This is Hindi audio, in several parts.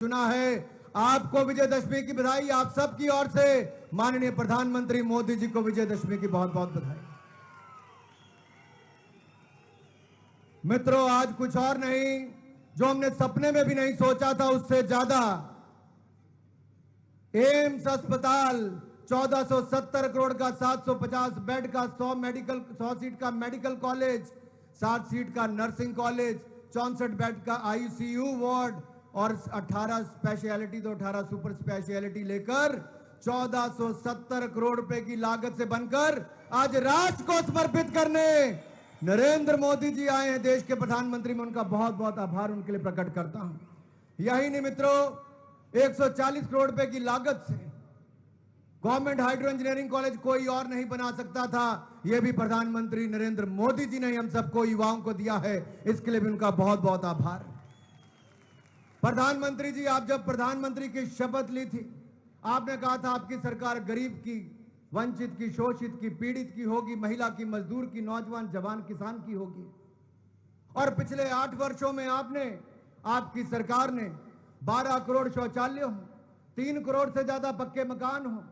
चुना है। आपको विजयदशमी की बधाई, आप सबकी ओर से माननीय प्रधानमंत्री मोदी जी को विजयदशमी की बहुत बहुत बधाई। मित्रों, आज कुछ और नहीं, जो हमने सपने में भी नहीं सोचा था उससे ज्यादा एम्स अस्पताल 1470 करोड़ का, 750 बेड का, 100 सीट का मेडिकल कॉलेज, 60 सीट का नर्सिंग कॉलेज, 64 बेड का आईसीयू वार्ड और 18 स्पेशलिटी तो 18 सुपर स्पेशलिटी लेकर 1470 करोड़ रुपए की लागत से बनकर आज राष्ट्र को समर्पित करने नरेंद्र मोदी जी आए हैं। देश के प्रधानमंत्री, मैं उनका बहुत बहुत आभार उनके लिए प्रकट करता हूं। यही नहीं मित्रों, 140 करोड़ रुपए की लागत से गवर्नमेंट हाइड्रो इंजीनियरिंग कॉलेज कोई और नहीं बना सकता था। यह भी प्रधानमंत्री नरेंद्र मोदी जी ने हम सबको युवाओं को दिया है, इसके लिए भी उनका बहुत बहुत आभार। प्रधानमंत्री जी, आप जब प्रधानमंत्री की शपथ ली थी, आपने कहा था आपकी सरकार गरीब की, वंचित की, शोषित की, पीड़ित की होगी, महिला की, मजदूर की, नौजवान, जवान, किसान की होगी। और पिछले 8 वर्षों में आपकी सरकार ने 12 करोड़ शौचालय हो, 3 करोड़ से ज्यादा पक्के मकान हो,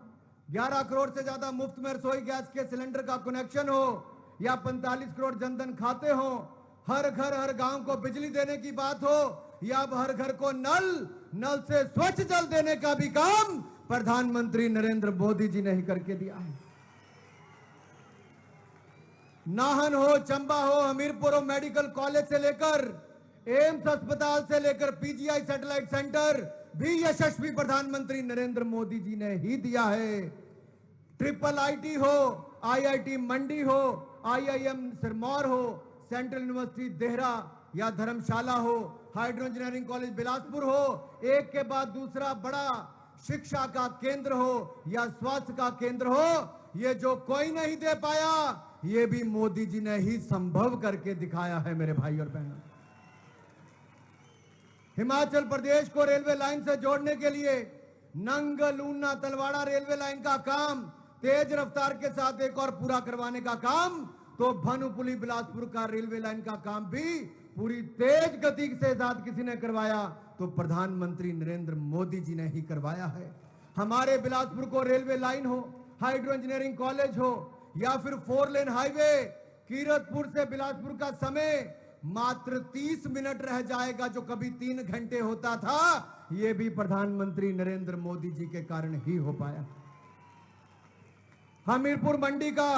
11 करोड़ से ज्यादा मुफ्त में रसोई गैस के सिलेंडर का कनेक्शन हो, या 45 करोड़ जनधन खाते हो, हर घर हर गांव को बिजली देने की बात हो, या अब हर घर को नल से स्वच्छ जल देने का भी काम प्रधानमंत्री नरेंद्र मोदी जी ने ही करके दिया है। नाहन हो, चंबा हो, हमीरपुर हो, मेडिकल कॉलेज से लेकर एम्स अस्पताल से लेकर पीजीआई सैटेलाइट सेंटर भी यशस्वी प्रधानमंत्री नरेंद्र मोदी जी ने ही दिया है। ट्रिपल आईटी हो, आईआईटी मंडी हो, आईआईएम सिरमौर हो, सेंट्रल यूनिवर्सिटी देहरा या धर्मशाला हो, हाइड्रो इंजीनियरिंग कॉलेज बिलासपुर हो, एक के बाद दूसरा बड़ा शिक्षा का केंद्र हो या स्वास्थ्य का केंद्र हो, ये जो कोई नहीं दे पाया, ये भी मोदी जी ने ही संभव करके दिखाया है। मेरे भाई और बहनों, हिमाचल प्रदेश को रेलवे लाइन से जोड़ने के लिए नंगल ऊना तलवाड़ा रेलवे लाइन का काम तेज रफ्तार के साथ एक और पूरा करवाने का काम, तो भानुपुली बिलासपुर का रेलवे लाइन का काम भी पूरी तेज गति के साथ किसी ने करवाया तो प्रधानमंत्री नरेंद्र मोदी जी ने ही करवाया है। हमारे बिलासपुर को रेलवे लाइन हो, हाइड्रो इंजीनियरिंग कॉलेज हो या फिर 4 लेन हाईवे, कीरतपुर से बिलासपुर का समय मात्र 30 मिनट रह जाएगा, जो कभी 3 घंटे होता था, यह भी प्रधानमंत्री नरेंद्र मोदी जी के कारण ही हो पाया। हमीरपुर मंडी का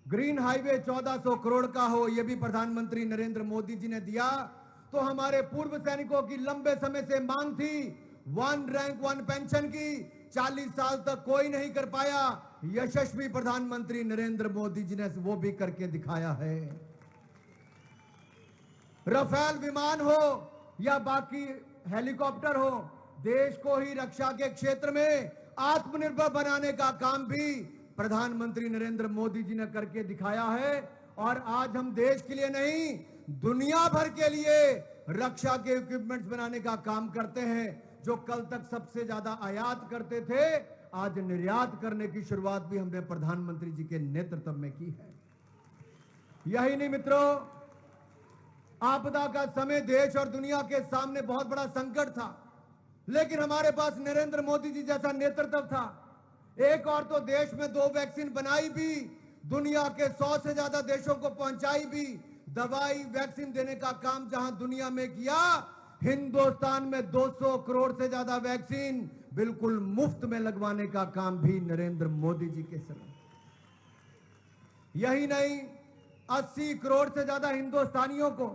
ग्रीन हाईवे 1400 करोड़ का हो, यह भी प्रधानमंत्री नरेंद्र मोदी जी ने दिया। तो हमारे पूर्व सैनिकों की लंबे समय से मांग थी 1 रैंक 1 पेंशन की, 40 साल तक कोई नहीं कर पाया, यशस्वी प्रधानमंत्री नरेंद्र मोदी जी ने वो भी करके दिखाया है। राफेल विमान हो या बाकी हेलीकॉप्टर हो, देश को ही रक्षा के क्षेत्र में आत्मनिर्भर बनाने का काम भी प्रधानमंत्री नरेंद्र मोदी जी ने करके दिखाया है। और आज हम देश के लिए नहीं, दुनिया भर के लिए रक्षा के इक्विपमेंट्स बनाने का काम करते हैं। जो कल तक सबसे ज्यादा आयात करते थे, आज निर्यात करने की शुरुआत भी हमने प्रधानमंत्री जी के नेतृत्व में की है। यही नहीं मित्रों, आपदा का समय देश और दुनिया के सामने बहुत बड़ा संकट था, लेकिन हमारे पास नरेंद्र मोदी जी जैसा नेतृत्व था। एक और तो देश में 2 वैक्सीन बनाई भी, दुनिया के 100 से ज्यादा देशों को पहुंचाई भी, दवाई वैक्सीन देने का काम जहां दुनिया में किया, हिंदुस्तान में 200 करोड़ से ज्यादा वैक्सीन बिल्कुल मुफ्त में लगवाने का काम भी नरेंद्र मोदी जी के समय। यही नहीं, 80 करोड़ से ज्यादा हिंदुस्तानियों को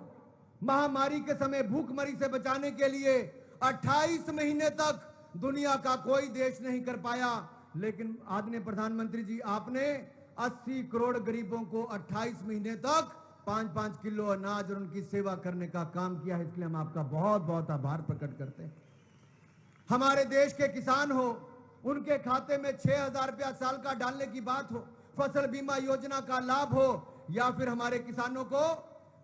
महामारी के समय भूखमरी से बचाने के लिए 28 महीने तक दुनिया का कोई देश नहीं कर पाया, लेकिन आदरणीय प्रधानमंत्री जी, आपने 80 करोड़ गरीबों को 28 महीने तक 5-5 किलो अनाज और उनकी सेवा करने का काम किया है। इसलिए हम आपका बहुत बहुत आभार प्रकट करते हैं। हमारे देश के किसान हो, उनके खाते में 6,000 रुपया साल का डालने की बात हो, फसल बीमा योजना का लाभ हो, या फिर हमारे किसानों को,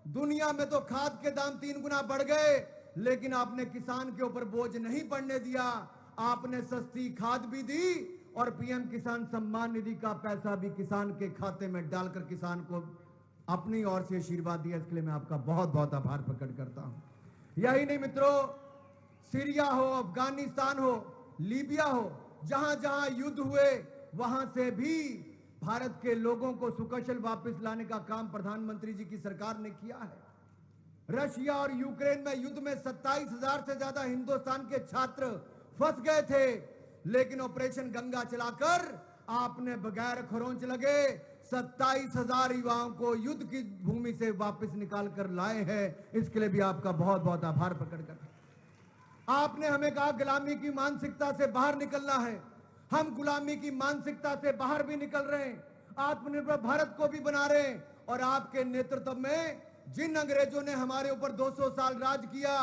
दुनिया में तो खाद के दाम 3 गुना बढ़ गए, लेकिन आपने किसान के ऊपर बोझ नहीं पड़ने दिया। आपने सस्ती खाद भी दी और पीएम किसान सम्मान निधि का पैसा भी किसान के खाते में डालकर किसान को अपनी ओर से आशीर्वाद दिया। इसके लिए मैं आपका बहुत बहुत आभार प्रकट करता हूं। यही नहीं मित्रों, सीरिया हो, अफगानिस्तान हो, लीबिया हो, जहां जहां युद्ध हुए वहां से भी भारत के लोगों को सुकुशल वापस लाने का काम प्रधानमंत्री जी की सरकार ने किया है। रशिया और यूक्रेन में युद्ध में 27,000 से ज्यादा हिंदुस्तान के छात्र फंस गए थे, लेकिन ऑपरेशन गंगा चलाकर आपने बगैर खरोंच लगे 27,000 युवाओं को युद्ध की भूमि से वापस निकाल कर लाए हैं। इसके लिए भी आपका बहुत बहुत आभार प्रकट करते हैं। आपने हमें कहा गुलामी की मानसिकता से बाहर निकलना है। हम गुलामी की मानसिकता से बाहर भी निकल रहे हैं, आत्मनिर्भर भारत को भी बना रहे हैं। और आपके नेतृत्व में जिन अंग्रेजों ने हमारे ऊपर 200 साल राज किया,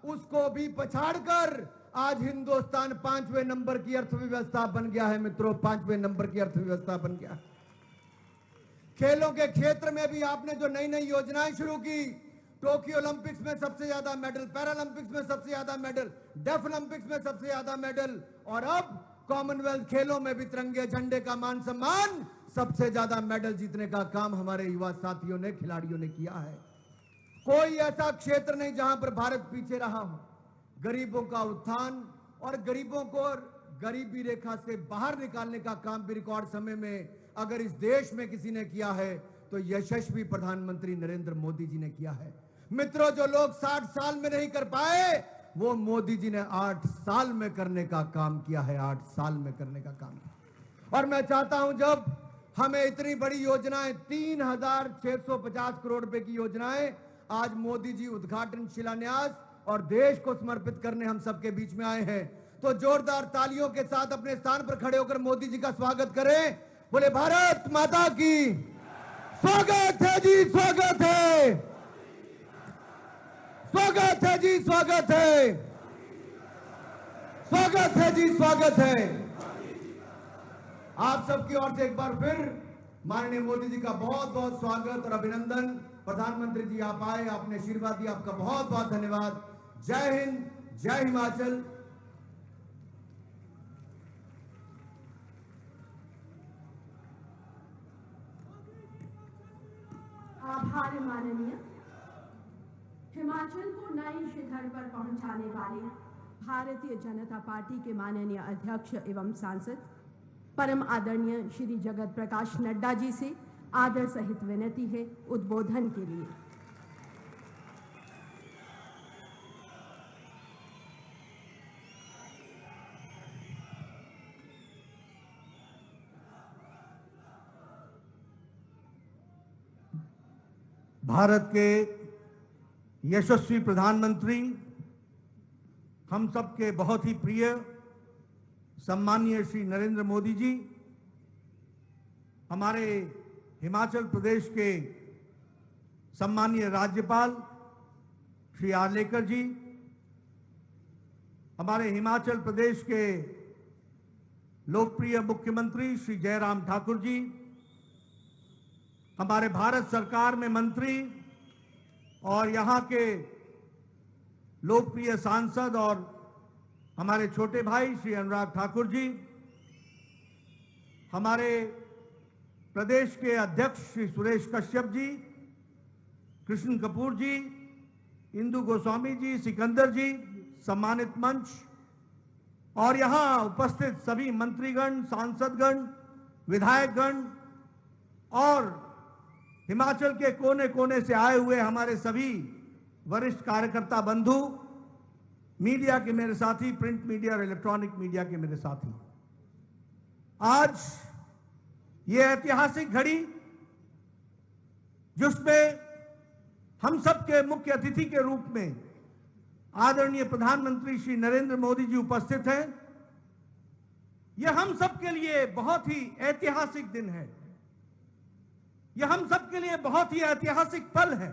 उसको भी पछाड़कर आज हिंदुस्तान 5वें नंबर की अर्थव्यवस्था बन गया है। मित्रों, 5वें नंबर की अर्थव्यवस्था बन गया। खेलों के क्षेत्र में भी आपने जो नई नई योजनाएं शुरू की, टोक्यो ओलंपिक्स में सबसे ज्यादा मेडल, पैरालंपिक्स में सबसे ज्यादा मेडल, डेफ ओलंपिक्स में सबसे ज्यादा मेडल, और अब कॉमनवेल्थ खेलों में भी तिरंगे झंडे का मान सम्मान, सबसे ज्यादा मेडल जीतने का काम हमारे युवा साथियों ने, खिलाड़ियों ने किया है। कोई ऐसा क्षेत्र नहीं जहां पर भारत पीछे रहा हो। गरीबों का उत्थान और गरीबों को गरीबी रेखा से बाहर निकालने का काम भी रिकॉर्ड समय में अगर इस देश में किसी ने किया है तो यशस्वी प्रधानमंत्री नरेंद्र मोदी जी ने किया है। मित्रों, जो लोग 60 साल में नहीं कर पाए, वो मोदी जी ने 8 साल में करने का काम किया है। 8 साल में करने का काम किया। और मैं चाहता हूं, जब हमें इतनी बड़ी योजनाएं, 3,650 करोड़ रुपए की योजनाएं आज मोदी जी उद्घाटन, शिलान्यास और देश को समर्पित करने हम सबके बीच में आए हैं, तो जोरदार तालियों के साथ अपने स्थान पर खड़े होकर मोदी जी का स्वागत करें। बोले भारत माता की। स्वागत है जी, स्वागत है, स्वागत है जी, स्वागत है, स्वागत है जी, स्वागत है। आप सबकी ओर से एक बार फिर माननीय मोदी जी का बहुत बहुत स्वागत और अभिनंदन। प्रधानमंत्री जी, आप आए, आपने आशीर्वाद दिया, आपका बहुत बहुत धन्यवाद। जय हिंद, जय हिमाचल। आभार माननीय। हिमाचल को नए शिखर पर पहुंचाने वाले भारतीय जनता पार्टी के माननीय अध्यक्ष एवं सांसद परम आदरणीय श्री जगत प्रकाश नड्डा जी से आदर सहित विनती है उद्बोधन के लिए। भारत के यशस्वी प्रधानमंत्री, हम सबके बहुत ही प्रिय सम्माननीय श्री नरेंद्र मोदी जी, हमारे हिमाचल प्रदेश के सम्माननीय राज्यपाल श्री आर्लेकर जी, हमारे हिमाचल प्रदेश के लोकप्रिय मुख्यमंत्री श्री जयराम ठाकुर जी, हमारे भारत सरकार में मंत्री और यहाँ के लोकप्रिय सांसद और हमारे छोटे भाई श्री अनुराग ठाकुर जी, हमारे प्रदेश के अध्यक्ष श्री सुरेश कश्यप जी, कृष्ण कपूर जी, इंदु गोस्वामी जी, सिकंदर जी, सम्मानित मंच और यहाँ उपस्थित सभी मंत्रीगण, सांसदगण, विधायकगण और हिमाचल के कोने कोने से आए हुए हमारे सभी वरिष्ठ कार्यकर्ता बंधु, मीडिया के मेरे साथी, प्रिंट मीडिया और इलेक्ट्रॉनिक मीडिया के मेरे साथी, आज ये ऐतिहासिक घड़ी जिसमें हम सब के मुख्य अतिथि के रूप में आदरणीय प्रधानमंत्री श्री नरेंद्र मोदी जी उपस्थित हैं, यह हम सब के लिए बहुत ही ऐतिहासिक दिन है। यह हम सब के लिए बहुत ही ऐतिहासिक पल है।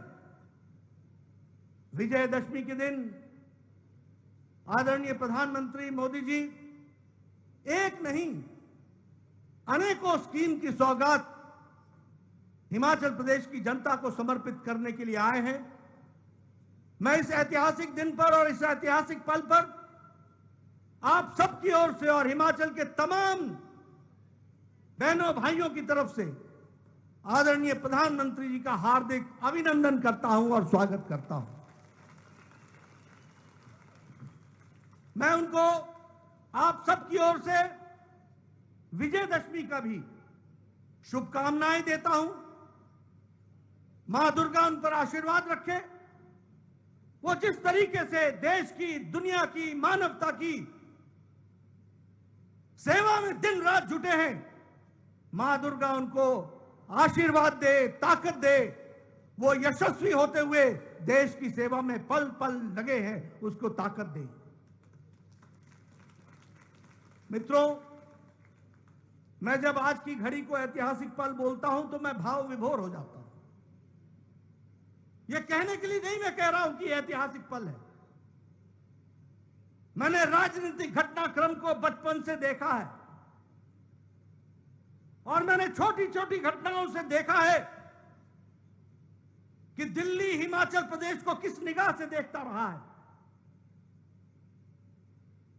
विजयदशमी के दिन आदरणीय प्रधानमंत्री मोदी जी एक नहीं अनेकों स्कीम की सौगात हिमाचल प्रदेश की जनता को समर्पित करने के लिए आए हैं। मैं इस ऐतिहासिक दिन पर और इस ऐतिहासिक पल पर आप सबकी ओर से और हिमाचल के तमाम बहनों भाइयों की तरफ से आदरणीय प्रधानमंत्री जी का हार्दिक अभिनंदन करता हूं और स्वागत करता हूं। मैं उनको आप सबकी ओर से विजयदशमी का भी शुभकामनाएं देता हूं। मां दुर्गा उन पर आशीर्वाद रखे। वो जिस तरीके से देश की, दुनिया की, मानवता की सेवा में दिन रात जुटे हैं, मां दुर्गा उनको आशीर्वाद दे, ताकत दे। वो यशस्वी होते हुए देश की सेवा में पल पल लगे हैं, उसको ताकत दे। मित्रों, मैं जब आज की घड़ी को ऐतिहासिक पल बोलता हूं तो मैं भाव विभोर हो जाता हूं। यह कहने के लिए नहीं मैं कह रहा हूं कि ऐतिहासिक पल है। मैंने राजनीतिक घटनाक्रम को बचपन से देखा है और मैंने छोटी छोटी घटनाओं से देखा है कि दिल्ली हिमाचल प्रदेश को किस निगाह से देखता रहा है।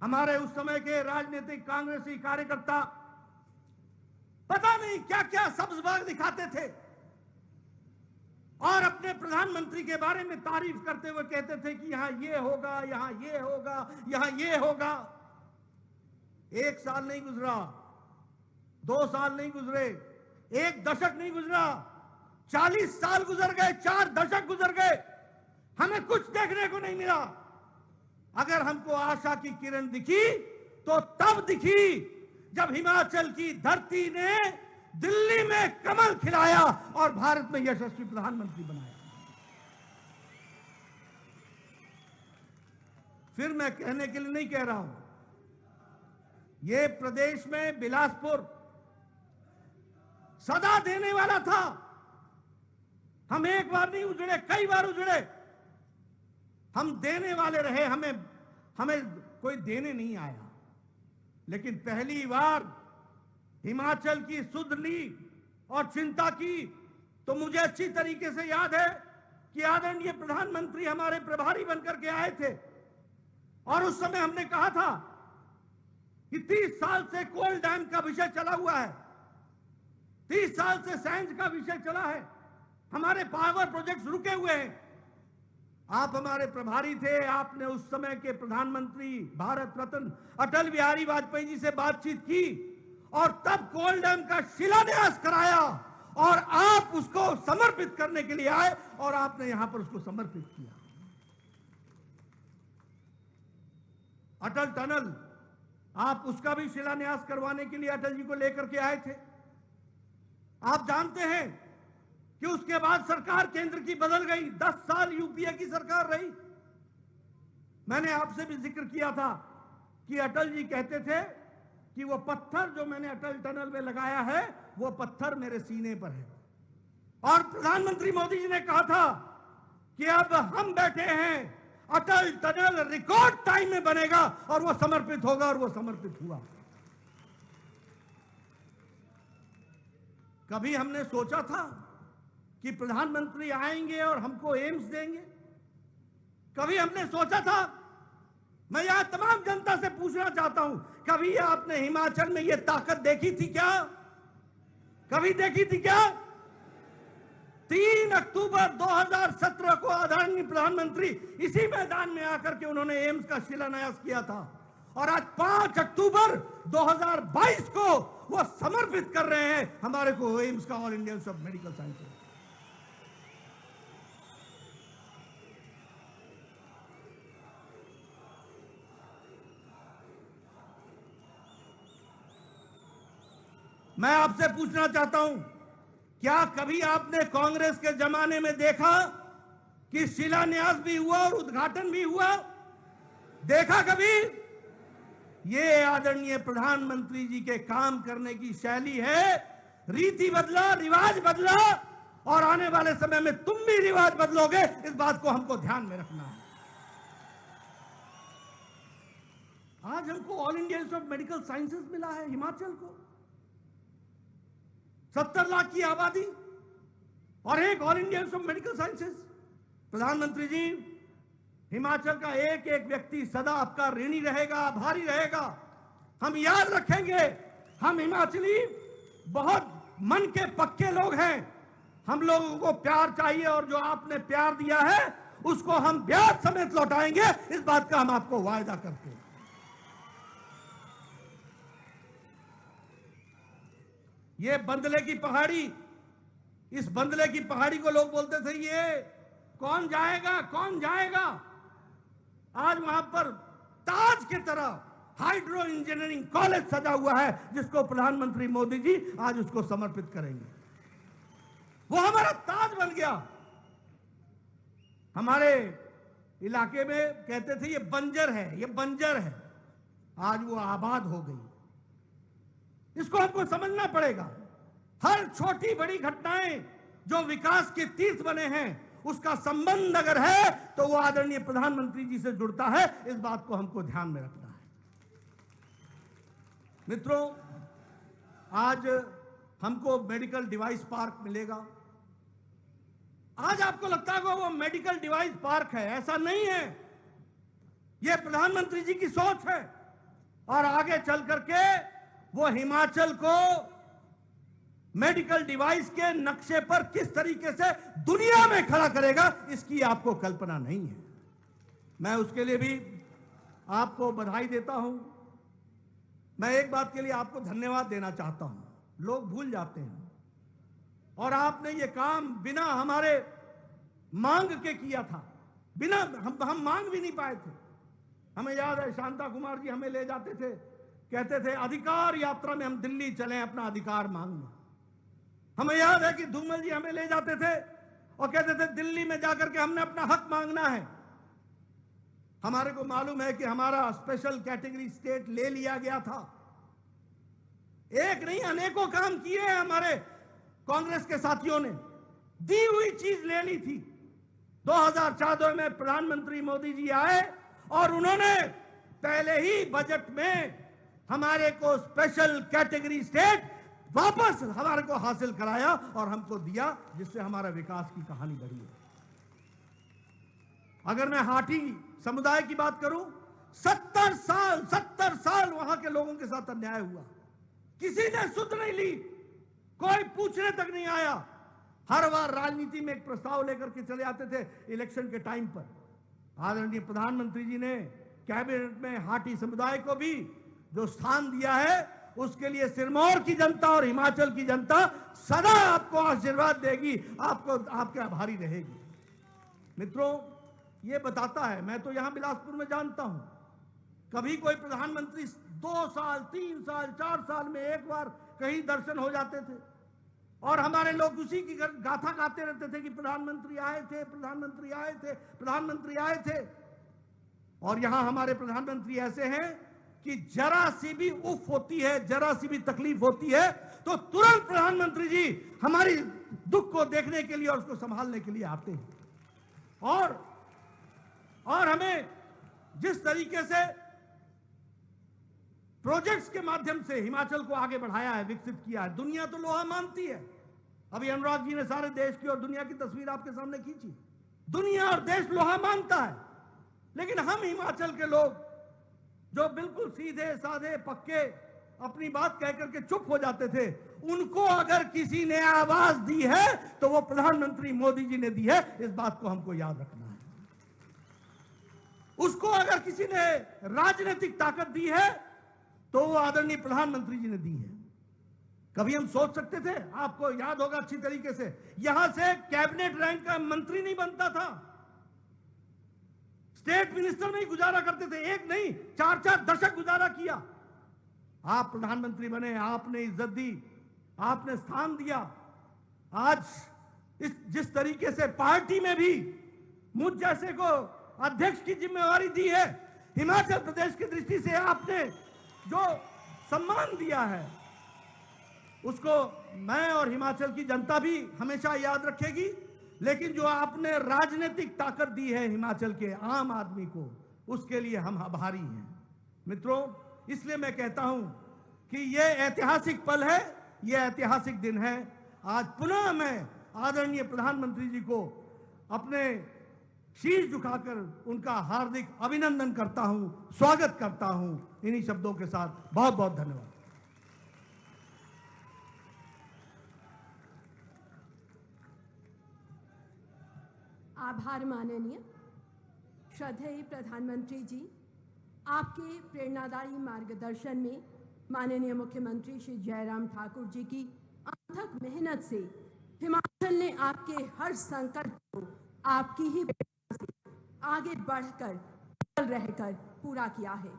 हमारे उस समय के राजनीतिक कांग्रेसी कार्यकर्ता पता नहीं क्या क्या सब्ज बाग दिखाते थे और अपने प्रधानमंत्री के बारे में तारीफ करते हुए कहते थे कि यहां ये होगा, यहां ये होगा, यहां ये होगा। 1 साल नहीं गुजरा, 2 साल नहीं गुजरे, 1 दशक नहीं गुजरा, 40 साल गुजर गए, 4 दशक गुजर गए, हमें कुछ देखने को नहीं मिला। अगर हमको आशा की किरण दिखी तो तब दिखी जब हिमाचल की धरती ने दिल्ली में कमल खिलाया और भारत में यशस्वी प्रधानमंत्री बनाया। फिर मैं कहने के लिए नहीं कह रहा हूं, यह प्रदेश में बिलासपुर सदा देने वाला था। हम एक बार नहीं उजड़े, कई बार उजड़े। हम देने वाले रहे, हमें कोई देने नहीं आया। लेकिन पहली बार हिमाचल की सुध ली और चिंता की तो मुझे अच्छी तरीके से याद है कि आदरणीय प्रधानमंत्री हमारे प्रभारी बनकर के आए थे और उस समय हमने कहा था कि 30 साल से कोल डैम का विषय चला हुआ है, 30 साल से सैंज का विषय चला है, हमारे पावर प्रोजेक्ट्स रुके हुए हैं। आप हमारे प्रभारी थे, आपने उस समय के प्रधानमंत्री भारत रत्न अटल बिहारी वाजपेयी जी से बातचीत की और तब कोल डैम का शिलान्यास कराया और आप उसको समर्पित करने के लिए आए और आपने यहां पर उसको समर्पित किया। अटल टनल, आप उसका भी शिलान्यास करवाने के लिए अटल जी को लेकर के आए थे। आप जानते हैं कि उसके बाद सरकार केंद्र की बदल गई, 10 साल यूपीए की सरकार रही। मैंने आपसे भी जिक्र किया था कि अटल जी कहते थे कि वो पत्थर जो मैंने अटल टनल में लगाया है वो पत्थर मेरे सीने पर है। और प्रधानमंत्री मोदी जी ने कहा था कि अब हम बैठे हैं, अटल टनल रिकॉर्ड टाइम में बनेगा और वो समर्पित होगा, और वो समर्पित हुआ। कभी हमने सोचा था कि प्रधानमंत्री आएंगे और हमको एम्स देंगे? कभी हमने सोचा था? मैं यहां तमाम जनता से पूछना चाहता हूं, कभी आपने हिमाचल में यह ताकत देखी थी क्या? कभी देखी थी क्या? 3 अक्टूबर 2017 को आदरणीय प्रधानमंत्री इसी मैदान में आकर के उन्होंने एम्स का शिलान्यास किया था और आज 5 अक्टूबर 2022 को वो समर्पित कर रहे हैं हमारे को एम्स का, all India institute of medical sciences. मैं आपसे पूछना चाहता हूं, क्या कभी आपने कांग्रेस के जमाने में देखा कि शिलान्यास भी हुआ और उद्घाटन भी हुआ? देखा कभी? ये आदरणीय प्रधानमंत्री जी के काम करने की शैली है। रीति बदला, रिवाज बदला और आने वाले समय में तुम भी रिवाज बदलोगे, इस बात को हमको ध्यान में रखना है। आज हमको all India institute of medical sciences मिला है हिमाचल को, 70 लाख की आबादी और एक all India institute of medical sciences. प्रधानमंत्री जी, हिमाचल का एक एक व्यक्ति सदा आपका ऋणी रहेगा, आभारी रहेगा। हम याद रखेंगे, हम हिमाचली बहुत मन के पक्के लोग हैं। हम लोगों को प्यार चाहिए और जो आपने प्यार दिया है उसको हम ब्याज समेत लौटाएंगे, इस बात का हम आपको वायदा करते हैं। ये बंदले की पहाड़ी, इस बंदले की पहाड़ी को लोग बोलते थे ये कौन जाएगा कौन जाएगा। आज वहां पर ताज की तरह हाइड्रो इंजीनियरिंग कॉलेज सजा हुआ है, जिसको प्रधानमंत्री मोदी जी आज उसको समर्पित करेंगे। वो हमारा ताज बन गया। हमारे इलाके में कहते थे ये बंजर है, ये बंजर है, आज वो आबाद हो गई। इसको हमको समझना पड़ेगा। हर छोटी बड़ी घटनाएं जो विकास के तीर्थ बने हैं, उसका संबंध अगर है तो वो आदरणीय प्रधानमंत्री जी से जुड़ता है। इस बात को हमको ध्यान में रखना है। मित्रों, आज हमको मेडिकल डिवाइस पार्क मिलेगा। आज आपको लगता है वो मेडिकल डिवाइस पार्क है, ऐसा नहीं है। यह प्रधानमंत्री जी की सोच है और आगे चल करके वो हिमाचल को मेडिकल डिवाइस के नक्शे पर किस तरीके से दुनिया में खड़ा करेगा, इसकी आपको कल्पना नहीं है। मैं उसके लिए भी आपको बधाई देता हूं। मैं एक बात के लिए आपको धन्यवाद देना चाहता हूं। लोग भूल जाते हैं, और आपने ये काम बिना हमारे मांग के किया था। बिना हम मांग भी नहीं पाए थे। हमें याद है शांता कुमार जी हमें ले जाते थे, कहते थे अधिकार यात्रा में हम दिल्ली चलें अपना अधिकार मांगने। हमें याद है कि धूमल जी हमें ले जाते थे और कहते थे दिल्ली में जाकर के हमने अपना हक मांगना है। हमारे को मालूम है कि हमारा स्पेशल कैटेगरी स्टेट ले लिया गया था। एक नहीं अनेकों काम किए हैं हमारे कांग्रेस के साथियों ने। दी हुई चीज ले ली थी। 2014 में प्रधानमंत्री मोदी जी आए और उन्होंने पहले ही बजट में हमारे को स्पेशल कैटेगरी स्टेट वापस हमारे को हासिल कराया और हमको दिया, जिससे हमारा विकास की कहानी बढ़ी है। अगर मैं हाटी समुदाय की बात करूं, 70 साल वहां के लोगों के साथ अन्याय हुआ। किसी ने सुध नहीं ली, कोई पूछने तक नहीं आया। हर बार राजनीति में एक प्रस्ताव लेकर के चले आते थे इलेक्शन के टाइम पर। आदरणीय प्रधानमंत्री जी ने कैबिनेट में हाटी समुदाय को भी जो स्थान दिया है, उसके लिए सिरमौर की जनता और हिमाचल की जनता सदा आपको आशीर्वाद देगी, आपको आपके आभारी रहेगी। मित्रों, ये बताता है, मैं तो यहां बिलासपुर में जानता हूं, कभी कोई प्रधानमंत्री 2 साल 3 साल 4 साल में एक बार कहीं दर्शन हो जाते थे और हमारे लोग उसी की गाथा गाते रहते थे कि प्रधानमंत्री आए थे, प्रधानमंत्री आए थे, प्रधानमंत्री आए थे। और यहां हमारे प्रधानमंत्री ऐसे हैं कि जरा सी भी उफ होती है, जरा सी भी तकलीफ होती है तो तुरंत प्रधानमंत्री जी हमारी दुख को देखने के लिए और उसको संभालने के लिए आते हैं। और हमें जिस तरीके से प्रोजेक्ट्स के माध्यम से हिमाचल को आगे बढ़ाया है, विकसित किया है, दुनिया तो लोहा मानती है। अभी अनुराग जी ने सारे देश की और दुनिया की तस्वीर आपके सामने खींची। दुनिया और देश लोहा मानता है, लेकिन हम हिमाचल के लोग जो बिल्कुल सीधे साधे पक्के अपनी बात कह करके चुप हो जाते थे, उनको अगर किसी ने आवाज दी है तो वो प्रधानमंत्री मोदी जी ने दी है। इस बात को हमको याद रखना है। उसको अगर किसी ने राजनीतिक ताकत दी है तो वो आदरणीय प्रधानमंत्री जी ने दी है। कभी हम सोच सकते थे? आपको याद होगा अच्छी तरीके से, यहां से कैबिनेट रैंक का मंत्री नहीं बनता था, स्टेट मिनिस्टर में ही गुजारा करते थे। एक नहीं 4-4 दशक गुजारा किया। आप प्रधानमंत्री बने, आपने इज्जत दी, आपने स्थान दिया। आज जिस तरीके से पार्टी में भी मुझ जैसे को अध्यक्ष की जिम्मेवारी दी है, हिमाचल प्रदेश की दृष्टि से आपने जो सम्मान दिया है, उसको मैं और हिमाचल की जनता भी हमेशा याद रखेगी। लेकिन जो आपने राजनीतिक ताकत दी है हिमाचल के आम आदमी को, उसके लिए हम आभारी हैं। मित्रों, इसलिए मैं कहता हूं कि यह ऐतिहासिक पल है, यह ऐतिहासिक दिन है। आज पुनः मैं आदरणीय प्रधानमंत्री जी को अपने शीश झुकाकर उनका हार्दिक अभिनंदन करता हूं, स्वागत करता हूं। इन्हीं शब्दों के साथ बहुत बहुत धन्यवाद। आभार माननीय श्रद्धेय प्रधानमंत्री जी। आपके प्रेरणादायी मार्गदर्शन में माननीय मुख्यमंत्री श्री जयराम ठाकुर जी की अथक मेहनत से हिमाचल ने आपके हर संकट को आपकी ही प्रेरणा से आगे बढ़कर अव्वल रहकर पूरा किया है।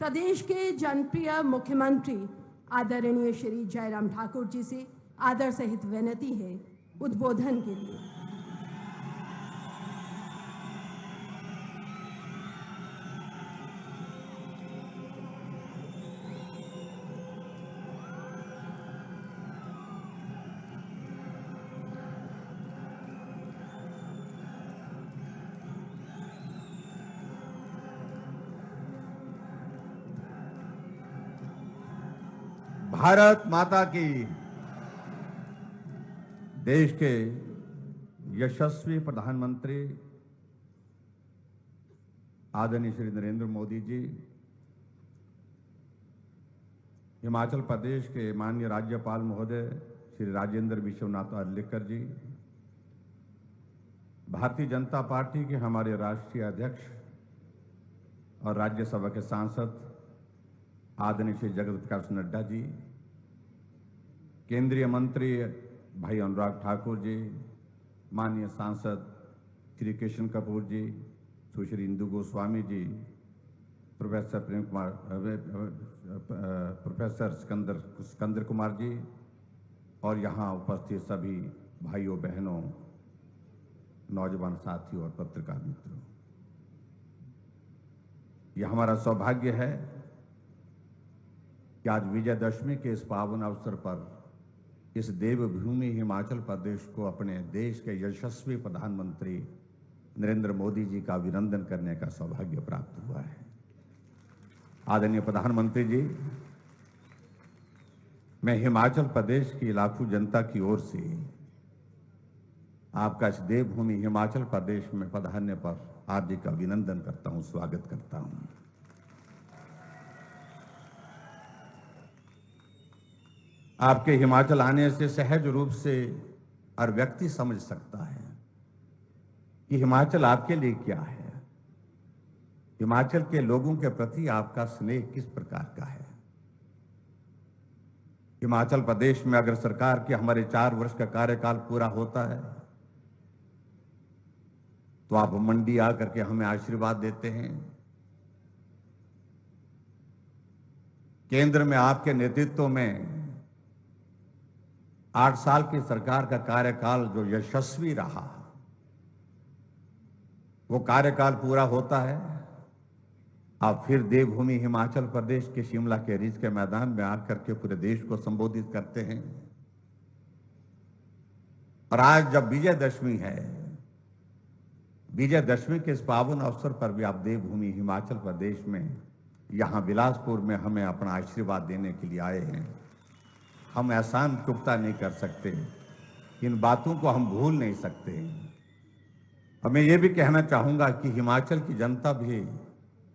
प्रदेश के जनप्रिय मुख्यमंत्री आदरणीय श्री जयराम ठाकुर जी से आदर सहित विनती है उद्बोधन के लिए। भारत माता की। देश के यशस्वी प्रधानमंत्री आदरणीय श्री नरेंद्र मोदी जी, हिमाचल प्रदेश के माननीय राज्यपाल महोदय श्री राजेंद्र विश्वनाथ अर्लेकर जी, भारतीय जनता पार्टी के हमारे राष्ट्रीय अध्यक्ष और राज्यसभा के सांसद आदरणीय श्री जगत प्रकाश नड्डा जी, केंद्रीय मंत्री भाई अनुराग ठाकुर जी, माननीय सांसद श्री किशन कपूर जी, सुश्री इंदु गोस्वामी जी, प्रोफेसर प्रेम कुमार, प्रोफेसर सिकंदर कुमार जी और यहाँ उपस्थित सभी भाइयों बहनों, नौजवान साथियों और पत्रकार मित्रों, यह हमारा सौभाग्य है कि आज विजयदशमी के इस पावन अवसर पर इस देवभूमि हिमाचल प्रदेश को अपने देश के यशस्वी प्रधानमंत्री नरेंद्र मोदी जी का अभिनंदन करने का सौभाग्य प्राप्त हुआ है। आदरणीय प्रधानमंत्री जी, मैं हिमाचल प्रदेश की लाखों जनता की ओर से आपका इस देवभूमि हिमाचल प्रदेश में पधारने पर आप जी का अभिनंदन करता हूं, स्वागत करता हूं। आपके हिमाचल आने से सहज रूप से हर व्यक्ति समझ सकता है कि हिमाचल आपके लिए क्या है, हिमाचल के लोगों के प्रति आपका स्नेह किस प्रकार का है। हिमाचल प्रदेश में अगर सरकार के हमारे 4 वर्ष का कार्यकाल पूरा होता है तो आप मंडी आकर के हमें आशीर्वाद देते हैं। केंद्र में आपके नेतृत्व में 8 साल की सरकार का कार्यकाल जो यशस्वी रहा, वो कार्यकाल पूरा होता है, आप फिर देवभूमि हिमाचल प्रदेश के शिमला के रिज के मैदान में आकर के पूरे देश को संबोधित करते हैं। और आज जब विजयदशमी है, विजयदशमी के इस पावन अवसर पर भी आप देवभूमि हिमाचल प्रदेश में यहाँ बिलासपुर में हमें अपना आशीर्वाद देने के लिए आए हैं। हम एहसान चुकता नहीं कर सकते, इन बातों को हम भूल नहीं सकते। और मैं ये भी कहना चाहूंगा कि हिमाचल की जनता भी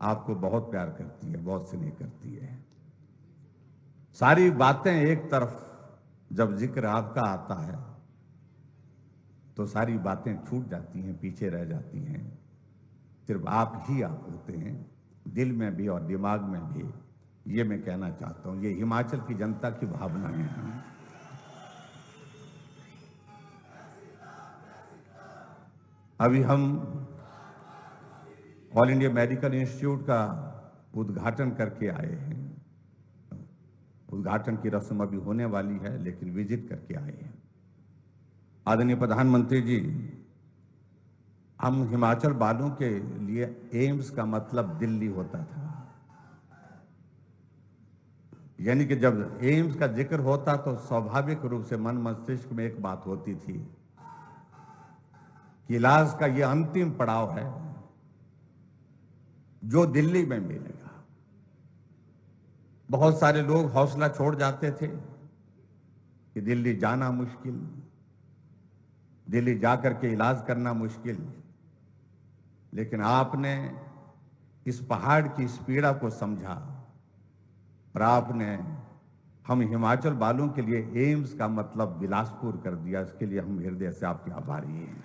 आपको बहुत प्यार करती है, बहुत स्नेह करती है। सारी बातें एक तरफ जब जिक्र आपका आता है तो सारी बातें छूट जाती हैं, पीछे रह जाती हैं। सिर्फ आप ही आप होते हैं, दिल में भी और दिमाग में भी। ये मैं कहना चाहता हूं, ये हिमाचल की जनता की भावनाएं हैं। अभी हम ऑल इंडिया मेडिकल इंस्टीट्यूट का उद्घाटन करके आए हैं। उद्घाटन की रस्म अभी होने वाली है, लेकिन विजिट करके आए हैं। आदरणीय प्रधानमंत्री जी, हम हिमाचल वालों के लिए एम्स का मतलब दिल्ली होता था। यानी कि जब एम्स का जिक्र होता तो स्वाभाविक रूप से मन मस्तिष्क में एक बात होती थी कि इलाज का ये अंतिम पड़ाव है जो दिल्ली में मिलेगा। बहुत सारे लोग हौसला छोड़ जाते थे कि दिल्ली जाना मुश्किल, दिल्ली जाकर के इलाज करना मुश्किल, लेकिन आपने इस पहाड़ की इस पीड़ा को समझा और आपने हम हिमाचल वालों के लिए एम्स का मतलब बिलासपुर कर दिया। इसके लिए हम हृदय से आपके आभारी हैं,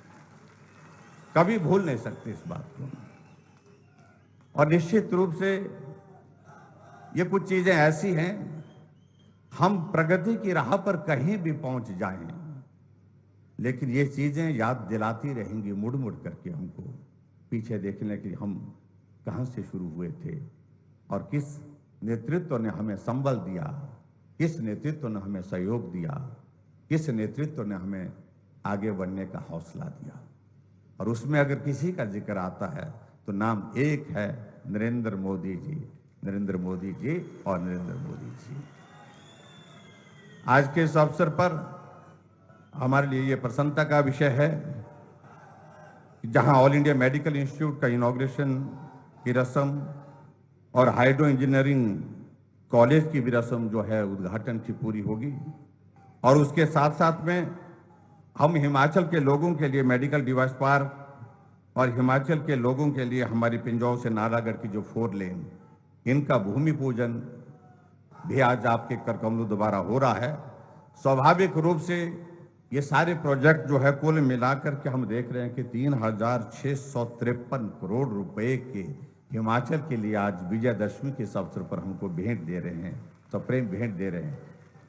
कभी भूल नहीं सकते इस बात को। और निश्चित रूप से ये कुछ चीजें ऐसी हैं हम प्रगति की राह पर कहीं भी पहुंच जाएं, लेकिन ये चीजें याद दिलाती रहेंगी मुड़ मुड़ करके हमको, पीछे देखने की हम कहां से शुरू हुए थे और किस नेतृत्व ने हमें संबल दिया, किस नेतृत्व ने हमें सहयोग दिया, किस नेतृत्व ने हमें आगे बढ़ने का हौसला दिया। और उसमें अगर किसी का जिक्र आता है तो नाम एक है, नरेंद्र मोदी जी, नरेंद्र मोदी जी और नरेंद्र मोदी जी। आज के इस अवसर पर हमारे लिए ये प्रसन्नता का विषय है कि जहां ऑल इंडिया मेडिकल इंस्टीट्यूट का इनॉग्रेशन की रस्म और हाइड्रो इंजीनियरिंग कॉलेज की भी रस्म जो है उद्घाटन की पूरी होगी, और उसके साथ साथ में हम हिमाचल के लोगों के लिए मेडिकल डिवाइस पार्क और हिमाचल के लोगों के लिए हमारी पिंजौर से नालागढ़ की जो 4 लेन, इनका भूमि पूजन भी आज आपके करकमलों द्वारा हो रहा है। स्वाभाविक रूप से ये सारे प्रोजेक्ट जो है कुल मिलाकर के हम देख रहे हैं कि 3,653 करोड़ रुपए के हिमाचल के लिए आज विजयदशमी के इस अवसर पर हमको भेंट दे रहे हैं, सप्रेम भेंट दे रहे हैं।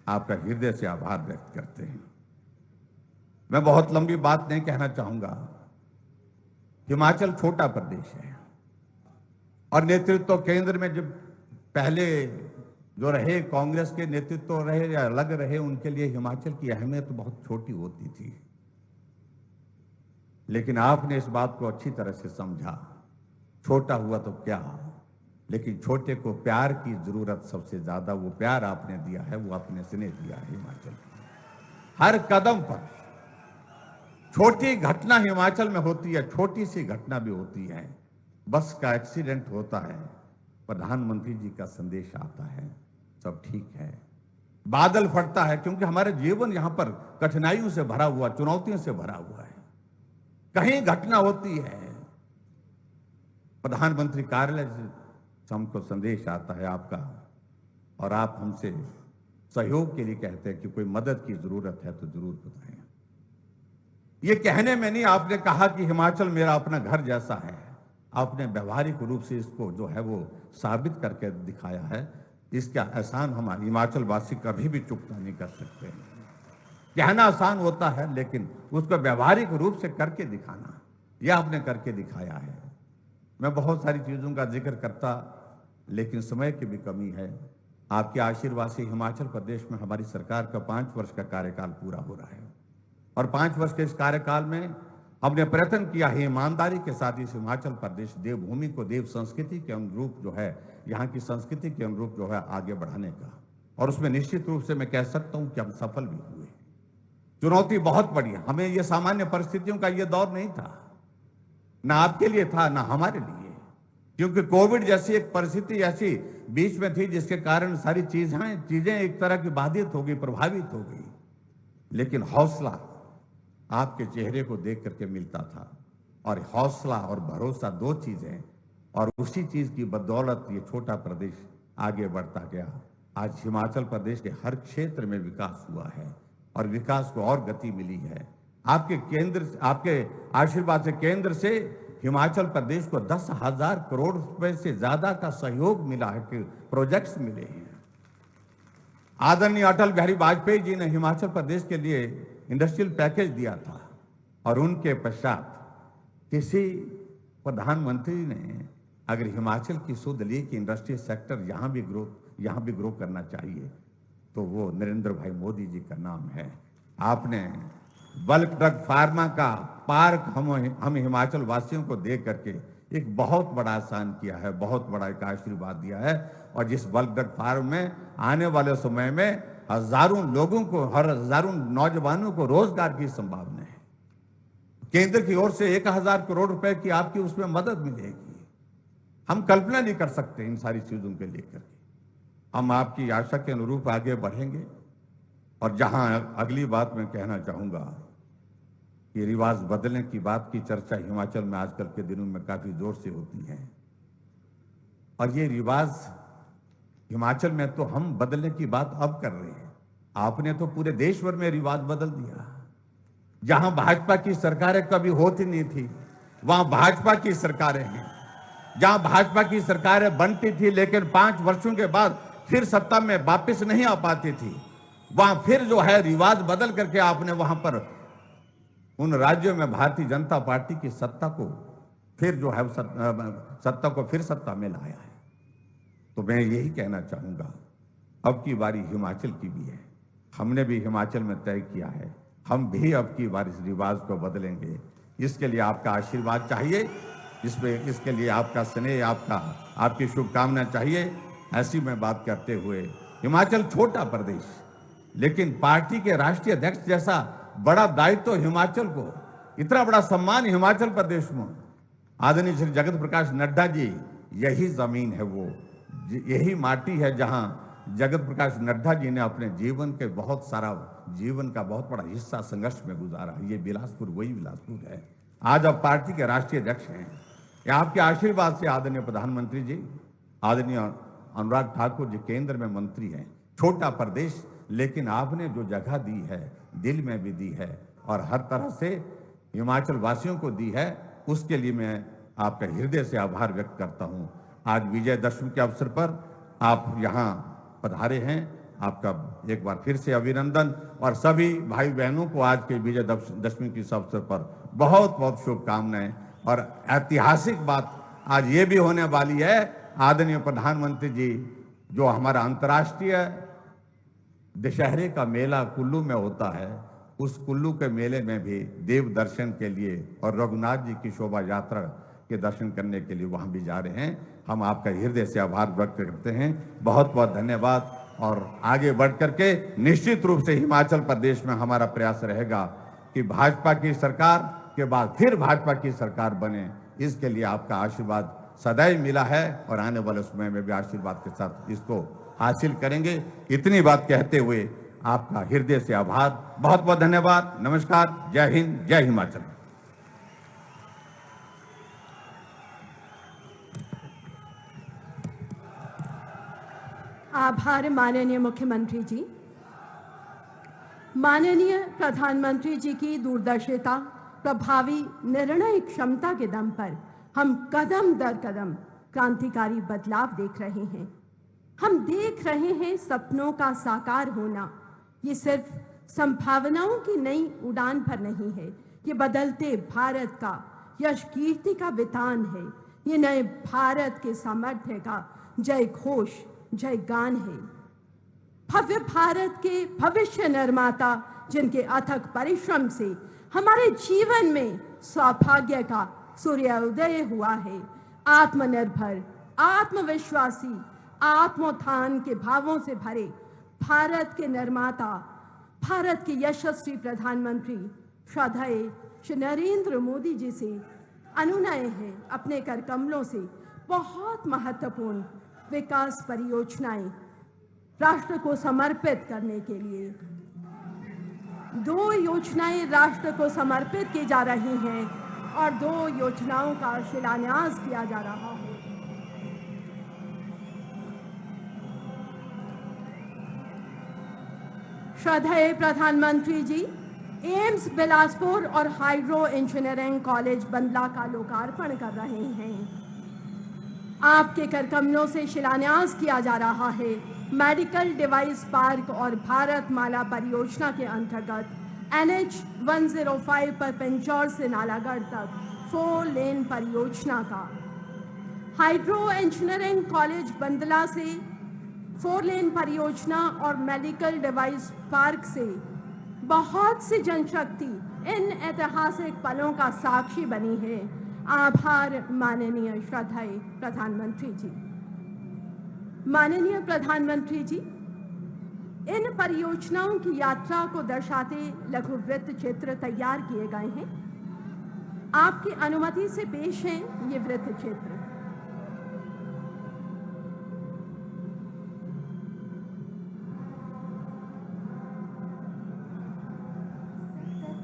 आपका हृदय से आभार व्यक्त करते हैं। मैं बहुत लंबी बात नहीं कहना चाहूंगा। हिमाचल छोटा प्रदेश है और नेतृत्व केंद्र में जब पहले जो रहे कांग्रेस के नेतृत्व रहे या अलग रहे, उनके लिए हिमाचल की अहमियत बहुत छोटी होती थी, लेकिन आपने इस बात को अच्छी तरह से समझा। छोटा हुआ तो क्या, लेकिन छोटे को प्यार की जरूरत सबसे ज्यादा, वो प्यार आपने दिया है, वो आपने स्नेह दिया है हिमाचल। हर कदम पर छोटी घटना हिमाचल में होती है, छोटी सी घटना भी होती है। बस का एक्सीडेंट होता है, प्रधानमंत्री जी का संदेश आता है, सब ठीक है। बादल फटता है, क्योंकि हमारा जीवन यहां पर कठिनाइयों से भरा हुआ, चुनौतियों से भरा हुआ है। कहीं घटना होती है, प्रधानमंत्री कार्यालय से हमको संदेश आता है आपका, और आप हमसे सहयोग के लिए कहते हैं कि कोई मदद की जरूरत है तो जरूर बताएं। ये कहने में नहीं, आपने कहा कि हिमाचल मेरा अपना घर जैसा है। आपने व्यवहारिक रूप से इसको जो है वो साबित करके दिखाया है। इसका एहसान हम हिमाचल वासी कभी भी चुकता नहीं कर सकते। कहना आसान होता है, लेकिन उसको व्यवहारिक रूप से करके दिखाना, यह आपने करके दिखाया है। मैं बहुत सारी चीजों का जिक्र करता, लेकिन समय की भी कमी है। आपके आशीर्वाद से हिमाचल प्रदेश में हमारी सरकार का 5 वर्ष का कार्यकाल पूरा हो रहा है, और 5 वर्ष के इस कार्यकाल में हमने प्रयत्न किया है ईमानदारी के साथ इस हिमाचल प्रदेश देवभूमि को देव संस्कृति के अनुरूप जो है, यहाँ की संस्कृति के अनुरूप जो है आगे बढ़ाने का। और उसमें निश्चित रूप से मैं कह सकता हूँ कि हम सफल भी हुए। चुनौती बहुत बड़ी है, हमें ये सामान्य परिस्थितियों का ये दौर नहीं था, ना आपके लिए था ना हमारे लिए, क्योंकि कोविड जैसी एक परिस्थिति ऐसी बीच में थी जिसके कारण सारी चीजें एक तरह की बाधित हो गई, प्रभावित हो गई। लेकिन हौसला आपके चेहरे को देख करके मिलता था, और हौसला और भरोसा 2 चीजें, और उसी चीज की बदौलत ये छोटा प्रदेश आगे बढ़ता गया। आज हिमाचल प्रदेश के हर क्षेत्र में विकास हुआ है, और विकास को और गति मिली है। आपके आशीर्वाद से केंद्र से हिमाचल प्रदेश को 10,000 करोड़ रुपए से ज्यादा का सहयोग मिला है, कि प्रोजेक्ट्स मिले हैं। आदरणीय अटल बिहारी वाजपेयी जी ने हिमाचल प्रदेश के लिए इंडस्ट्रियल पैकेज दिया था, और उनके पश्चात किसी प्रधानमंत्री ने अगर हिमाचल की सुध ली कि इंडस्ट्रियल सेक्टर यहाँ भी ग्रो करना चाहिए, तो वो नरेंद्र भाई मोदी जी का नाम है। आपने बल्क ड्रग फार्मा का पार्क हम हिमाचल वासियों को दे करके एक बहुत बड़ा आसान किया है, बहुत बड़ा एक आशीर्वाद दिया है। और जिस बल्क ड्रग फार्म में आने वाले समय में हजारों लोगों को, हजारों नौजवानों को रोजगार की संभावना है। केंद्र की ओर से 1,000 करोड़ रुपए की आपकी उसमें मदद मिलेगी। हम कल्पना नहीं कर सकते इन सारी चीजों के लेकर। हम आपकी आशा के अनुरूप आगे बढ़ेंगे। और जहां अगली बात मैं कहना चाहूंगा कि रिवाज बदलने की बात की चर्चा हिमाचल में आजकल के दिनों में काफी जोर से होती है, और ये रिवाज हिमाचल में तो हम बदलने की बात अब कर रहे हैं। आपने तो पूरे देश भर में रिवाज बदल दिया। जहां भाजपा की सरकारें कभी होती नहीं थी, वहां भाजपा की सरकारें हैं। जहां भाजपा की सरकारें बनती थी, लेकिन 5 वर्षों के बाद फिर सत्ता में वापस नहीं आ पाती थी, वहां फिर जो है रिवाज बदल करके आपने वहां पर उन राज्यों में भारतीय जनता पार्टी की सत्ता को फिर जो है सत्ता को फिर सत्ता में लाया है। तो मैं यही कहना चाहूंगा, अब की बारी हिमाचल की भी है। हमने भी हिमाचल में तय किया है, हम भी अब की बार इस रिवाज को बदलेंगे। इसके लिए आपका आशीर्वाद चाहिए, इसके लिए आपका स्नेह, आपकी शुभकामना चाहिए। ऐसी में बात करते हुए, हिमाचल छोटा प्रदेश, लेकिन पार्टी के राष्ट्रीय अध्यक्ष जैसा बड़ा दायित्व तो हिमाचल को, इतना बड़ा सम्मान हिमाचल प्रदेश में, आदरणीय श्री जगत प्रकाश नड्डा जी, यही जमीन है, वो यही माटी है जहां जगत प्रकाश नड्डा जी ने अपने जीवन का बहुत बड़ा हिस्सा संघर्ष में गुजारा। ये बिलासपुर वही बिलासपुर है। आज आप पार्टी के राष्ट्रीय अध्यक्ष हैं। ये आपके आशीर्वाद से आदरणीय प्रधानमंत्री जी, आदरणीय अनुराग ठाकुर जी केंद्र में मंत्री हैं। छोटा प्रदेश, लेकिन आपने जो जगह दी है, दिल में भी दी है और हर तरह से हिमाचल वासियों को दी है, उसके लिए मैं आपका हृदय से आभार व्यक्त करता हूं। आज विजयदशमी के अवसर पर आप यहाँ पधारे हैं, आपका एक बार फिर से अभिनंदन, और सभी भाई बहनों को आज के विजयदशमी के अवसर पर बहुत बहुत शुभकामनाएं। और ऐतिहासिक बात आज ये भी होने वाली है, आदरणीय प्रधानमंत्री जी, जो हमारा अंतर्राष्ट्रीय दशहरे का मेला कुल्लू में होता है, उस कुल्लू के मेले में भी देव दर्शन के लिए और रघुनाथ जी की शोभा यात्रा के दर्शन करने के लिए वहां भी जा रहे हैं। हम आपका हृदय से आभार व्यक्त करते हैं। बहुत बहुत धन्यवाद। और आगे बढ़ करके निश्चित रूप से हिमाचल प्रदेश में हमारा प्रयास रहेगा कि भाजपा की सरकार के बाद फिर भाजपा की सरकार बने। इसके लिए आपका आशीर्वाद सदैव मिला है और आने वाले समय में भी आशीर्वाद के साथ इसको हासिल करेंगे। इतनी बात कहते हुए आपका हृदय से आभार, बहुत बहुत धन्यवाद। नमस्कार, जय हिंद, जय हिमाचल। आभार माननीय मुख्यमंत्री जी। माननीय प्रधानमंत्री जी की दूरदर्शिता, प्रभावी निर्णय क्षमता के दम पर हम कदम दर कदम क्रांतिकारी बदलाव देख रहे हैं। हम देख रहे हैं सपनों का साकार होना। ये सिर्फ संभावनाओं की नई उड़ान पर नहीं है, ये बदलते भारत का यश कीर्ति का वितान है। ये नए भारत के सामर्थ्य का जय घोष, जय गान है। भव्य भारत के भविष्य निर्माता, जिनके अथक परिश्रम से हमारे जीवन में सौभाग्य का सूर्योदय हुआ है। आत्मनिर्भर, आत्मविश्वासी, आत्मोत्थान के भावों से भरे भारत के निर्माता, भारत के यशस्वी प्रधानमंत्री श्रद्धेय श्री नरेंद्र मोदी जी से अनुनय है अपने कर कमलों से बहुत महत्वपूर्ण विकास परियोजनाएं राष्ट्र को समर्पित करने के लिए 2 योजनाएं राष्ट्र को समर्पित की जा रही हैं और 2 योजनाओं का शिलान्यास किया जा रहा है। श्रद्धेय प्रधानमंत्री जी एम्स बिलासपुर और हाइड्रो इंजीनियरिंग कॉलेज बंदला का लोकार्पण कर रहे हैं। आपके कर कमलों से शिलान्यास किया जा रहा है मेडिकल डिवाइस पार्क और भारत माला परियोजना के अंतर्गत NH 105 पर पिंजौर से नालागढ़ तक 4 लेन परियोजना का। हाइड्रो इंजीनियरिंग कॉलेज बंदला से 4 लेन परियोजना और मेडिकल डिवाइस पार्क से बहुत सी जनशक्ति इन ऐतिहासिक पलों का साक्षी बनी है। आभार माननीय श्रद्धेय प्रधानमंत्री जी। माननीय प्रधानमंत्री जी, इन परियोजनाओं की यात्रा को दर्शाते लघु वृत्त चित्र तैयार किए गए हैं। आपकी अनुमति से पेश हैं ये वृत्त चित्र।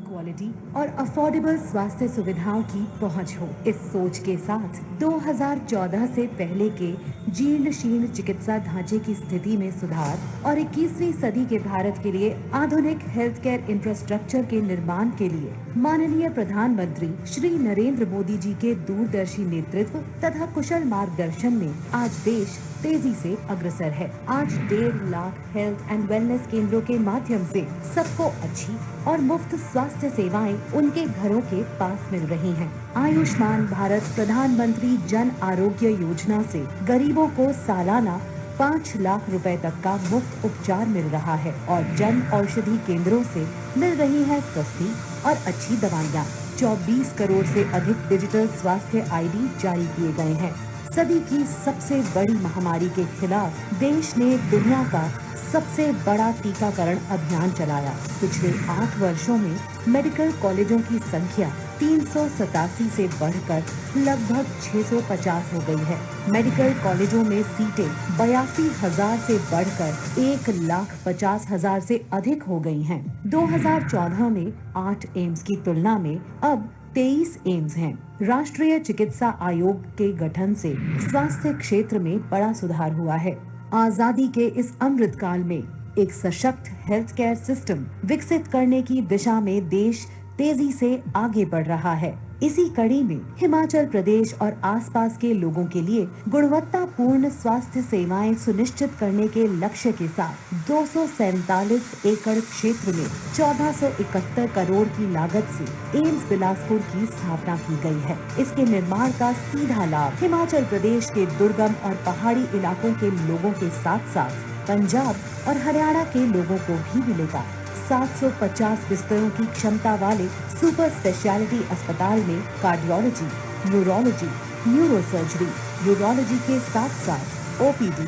क्वालिटी और अफोर्डेबल स्वास्थ्य सुविधाओं की पहुंच हो। इस सोच के साथ 2014 से पहले के जीर्ण शीर्ण चिकित्सा ढांचे की स्थिति में सुधार और 21वीं सदी के भारत के लिए आधुनिक हेल्थ केयर इंफ्रास्ट्रक्चर के निर्माण के लिए माननीय प्रधानमंत्री श्री नरेंद्र मोदी जी के दूरदर्शी नेतृत्व तथा कुशल मार्गदर्शन में आज देश तेजी से अग्रसर है। आज 1.5 लाख हेल्थ एंड वेलनेस केंद्रों के माध्यम से सबको अच्छी और मुफ्त स्वास्थ्य सेवाएं उनके घरों के पास मिल रही हैं। आयुष्मान भारत प्रधानमंत्री जन आरोग्य योजना से गरीबों को सालाना 5 लाख रुपए तक का मुफ्त उपचार मिल रहा है और जन औषधि केंद्रों से मिल रही है सस्ती और अच्छी दवाइयाँ। 24 करोड़ से अधिक डिजिटल स्वास्थ्य ID जारी किए गए हैं। सदी की सबसे बड़ी महामारी के खिलाफ देश ने दुनिया का सबसे बड़ा टीकाकरण अभियान चलाया। पिछले 8 वर्षों में मेडिकल कॉलेजों की संख्या 387 से बढ़कर लगभग 650 हो गई है। मेडिकल कॉलेजों में सीटें 82,000 से बढ़कर 1,50,000 से अधिक हो गई हैं। 2014 में 8 एम्स की तुलना में अब 23 एम्स हैं। राष्ट्रीय चिकित्सा आयोग के गठन से स्वास्थ्य क्षेत्र में बड़ा सुधार हुआ है। आजादी के इस अमृत काल में एक सशक्त हेल्थ केयर सिस्टम विकसित करने की दिशा में देश तेजी से आगे बढ़ रहा है। इसी कड़ी में हिमाचल प्रदेश और आसपास के लोगों के लिए गुणवत्तापूर्ण स्वास्थ्य सेवाएं सुनिश्चित करने के लक्ष्य के साथ 247 एकड़ क्षेत्र में 1471 करोड़ की लागत से एम्स बिलासपुर की स्थापना की गई है। इसके निर्माण का सीधा लाभ हिमाचल प्रदेश के दुर्गम और पहाड़ी इलाकों के लोगों के साथ साथ पंजाब और हरियाणा के लोगों को भी मिलेगा। 750 बिस्तरों की क्षमता वाले सुपर स्पेशलिटी अस्पताल में कार्डियोलॉजी, न्यूरोलॉजी, न्यूरोसर्जरी, यूरोलॉजी के साथ साथ OPD,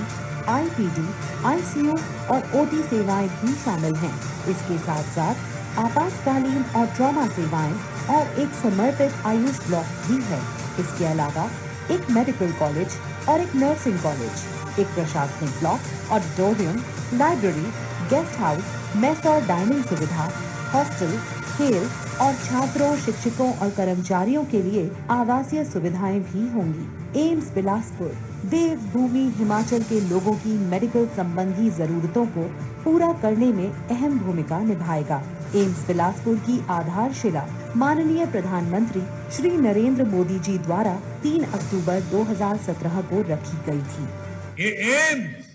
IPD, ICU और OT सेवाएं भी शामिल हैं। इसके साथ साथ आपातकालीन और ट्रॉमा सेवाएं और एक समर्पित आयुष ब्लॉक भी है। इसके अलावा एक मेडिकल कॉलेज और एक नर्सिंग कॉलेज, एक प्रशासनिक block, auditorium, library, guest house, mess और डाइनिंग सुविधा, हॉस्टल, खेल और छात्रों, शिक्षकों और कर्मचारियों के लिए आवासीय सुविधाएं भी होंगी। एम्स बिलासपुर देवभूमि हिमाचल के लोगों की मेडिकल संबंधी जरूरतों को पूरा करने में अहम भूमिका निभाएगा। एम्स बिलासपुर की आधारशिला माननीय प्रधानमंत्री श्री नरेंद्र मोदी जी द्वारा 3 अक्टूबर 2017 को रखी गई थी। ये एम्स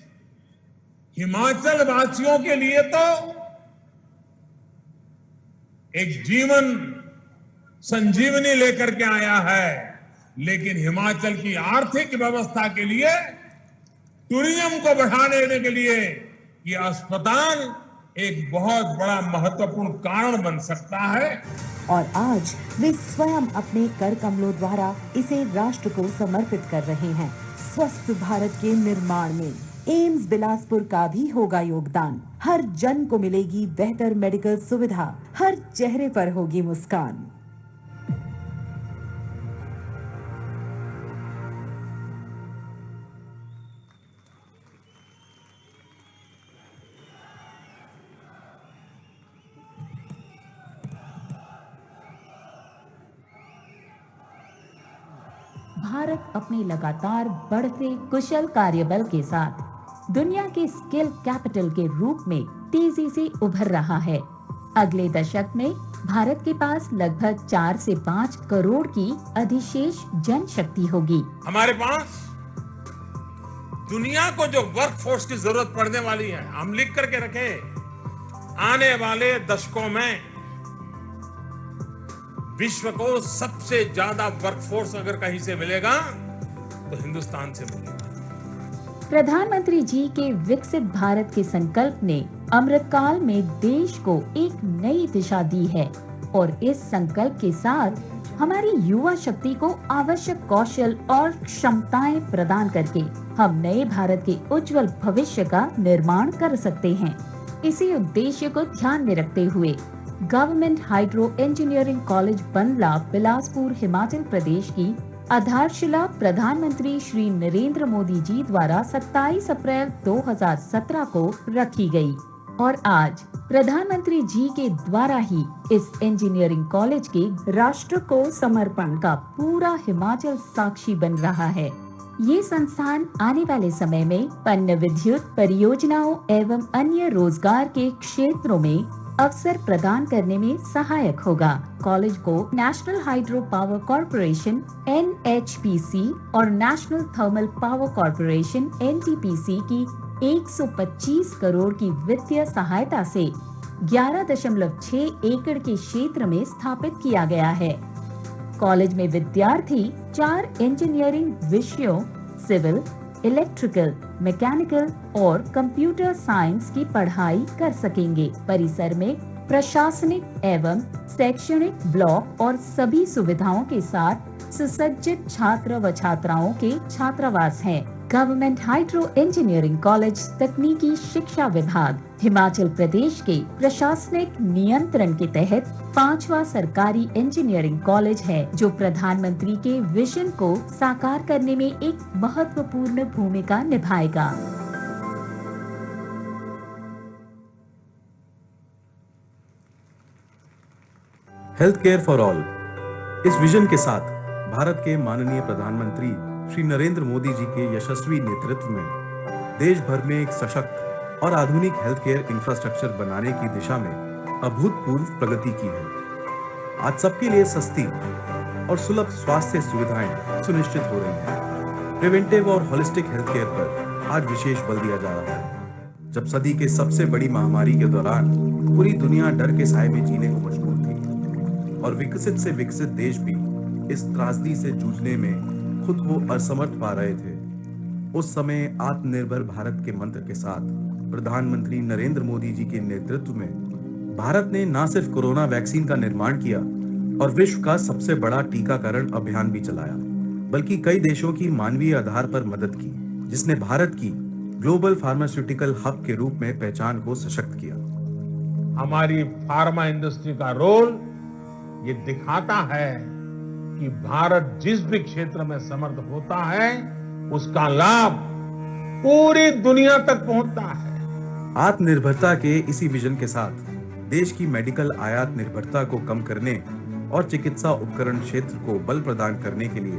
हिमाचल वासियों के लिए तो एक जीवन संजीवनी लेकर के आया है, लेकिन हिमाचल की आर्थिक व्यवस्था के लिए, टूरिज्म को बढ़ाने के लिए ये अस्पताल एक बहुत बड़ा महत्वपूर्ण कारण बन सकता है। और आज वे स्वयं अपने कर कमलों द्वारा इसे राष्ट्र को समर्पित कर रहे हैं। स्वस्थ भारत के निर्माण में एम्स बिलासपुर का भी होगा योगदान। हर जन को मिलेगी बेहतर मेडिकल सुविधा, हर चेहरे पर होगी मुस्कान। भारत अपने लगातार बढ़ते कुशल कार्यबल के साथ दुनिया के स्किल कैपिटल के रूप में तेजी से उभर रहा है। अगले दशक में भारत के पास लगभग 4 से 5 करोड़ की अधिशेष जनशक्ति होगी। हमारे पास दुनिया को जो वर्कफोर्स की जरूरत पड़ने वाली है, हम लिख करके रखे, आने वाले दशकों में विश्व को सबसे ज्यादा वर्कफोर्स अगर कहीं से मिलेगा तो हिंदुस्तान से मिलेगा। प्रधानमंत्री जी के विकसित भारत के संकल्प ने अमृतकाल में देश को एक नई दिशा दी है और इस संकल्प के साथ हमारी युवा शक्ति को आवश्यक कौशल और क्षमताएं प्रदान करके हम नए भारत के उज्जवल भविष्य का निर्माण कर सकते हैं। इसी उद्देश्य को ध्यान में रखते हुए government hydro engineering college Bandla Bilaspur Himachal Pradesh की आधारशिला प्रधानमंत्री श्री नरेंद्र मोदी जी द्वारा 27 अप्रैल 2017 को रखी गई और आज प्रधानमंत्री जी के द्वारा ही इस इंजीनियरिंग कॉलेज के राष्ट्र को समर्पण का पूरा हिमाचल साक्षी बन रहा है। ये संस्थान आने वाले समय में पन्न विद्युत परियोजनाओं एवं अन्य रोजगार के क्षेत्रों में अवसर प्रदान करने में सहायक होगा। कॉलेज को national hydro power corporation (NHPC) और national thermal power corporation (NTPC) की 125 करोड़ की वित्तीय सहायता से 11.6 एकड़ के क्षेत्र में स्थापित किया गया है। कॉलेज में विद्यार्थी 4 इंजीनियरिंग विषयों सिविल, इलेक्ट्रिकल, मैकेनिकल और कंप्यूटर साइंस की पढ़ाई कर सकेंगे। परिसर में प्रशासनिक एवं शैक्षणिक ब्लॉक और सभी सुविधाओं के साथ सुसज्जित छात्र व छात्राओं के छात्रावास हैं। गवर्नमेंट हाइड्रो इंजीनियरिंग कॉलेज तकनीकी शिक्षा विभाग हिमाचल प्रदेश के प्रशासनिक नियंत्रण के तहत 5वां सरकारी इंजीनियरिंग कॉलेज है, जो प्रधानमंत्री के विजन को साकार करने में एक महत्वपूर्ण भूमिका निभाएगा। हेल्थ केयर फॉर ऑल, इस विजन के साथ भारत के माननीय प्रधानमंत्री श्री नरेंद्र मोदी जी के यशस्वी नेतृत्व में देश भर में एक सशक्त और आधुनिक हेल्थ केयर इंफ्रास्ट्रक्चर बनाने की दिशा में अभूतपूर्व प्रगति की है। आज सबके लिए सस्ती और सुलभ स्वास्थ्य सुविधाएं सुनिश्चित हो रही हैं। प्रिवेंटिव और होलिस्टिक हेल्थ केयर पर आज विशेष बल दिया जा रहा है। जब सदी के सबसे बड़ी महामारी के दौरान पूरी दुनिया डर के साए में जीने को मजबूर थी और विकसित से विकसित देश भी इस त्रासदी से जूझने में खुद को असमर्थ पा रहे थे, उस समय आत्मनिर्भर भारत के मंत्र के साथ प्रधानमंत्री नरेंद्र मोदी जी के नेतृत्व में भारत ने न सिर्फ कोरोना वैक्सीन का निर्माण किया और विश्व का सबसे बड़ा टीकाकरण अभियान भी चलाया, बल्कि कई देशों की मानवीय आधार पर मदद की, जिसने भारत की ग्लोबल फार्मास्यूटिकल हब के रूप में पहचान को सशक्त किया। हमारी फार्मा इंडस्ट्री का रोल ये दिखाता है कि भारत जिस भी क्षेत्र में समर्थ होता है उसका लाभ पूरी दुनिया तक पहुंचता है। आत्मनिर्भरता के इसी विजन के साथ देश की मेडिकल आयात निर्भरता को कम करने और चिकित्सा उपकरण क्षेत्र को बल प्रदान करने के लिए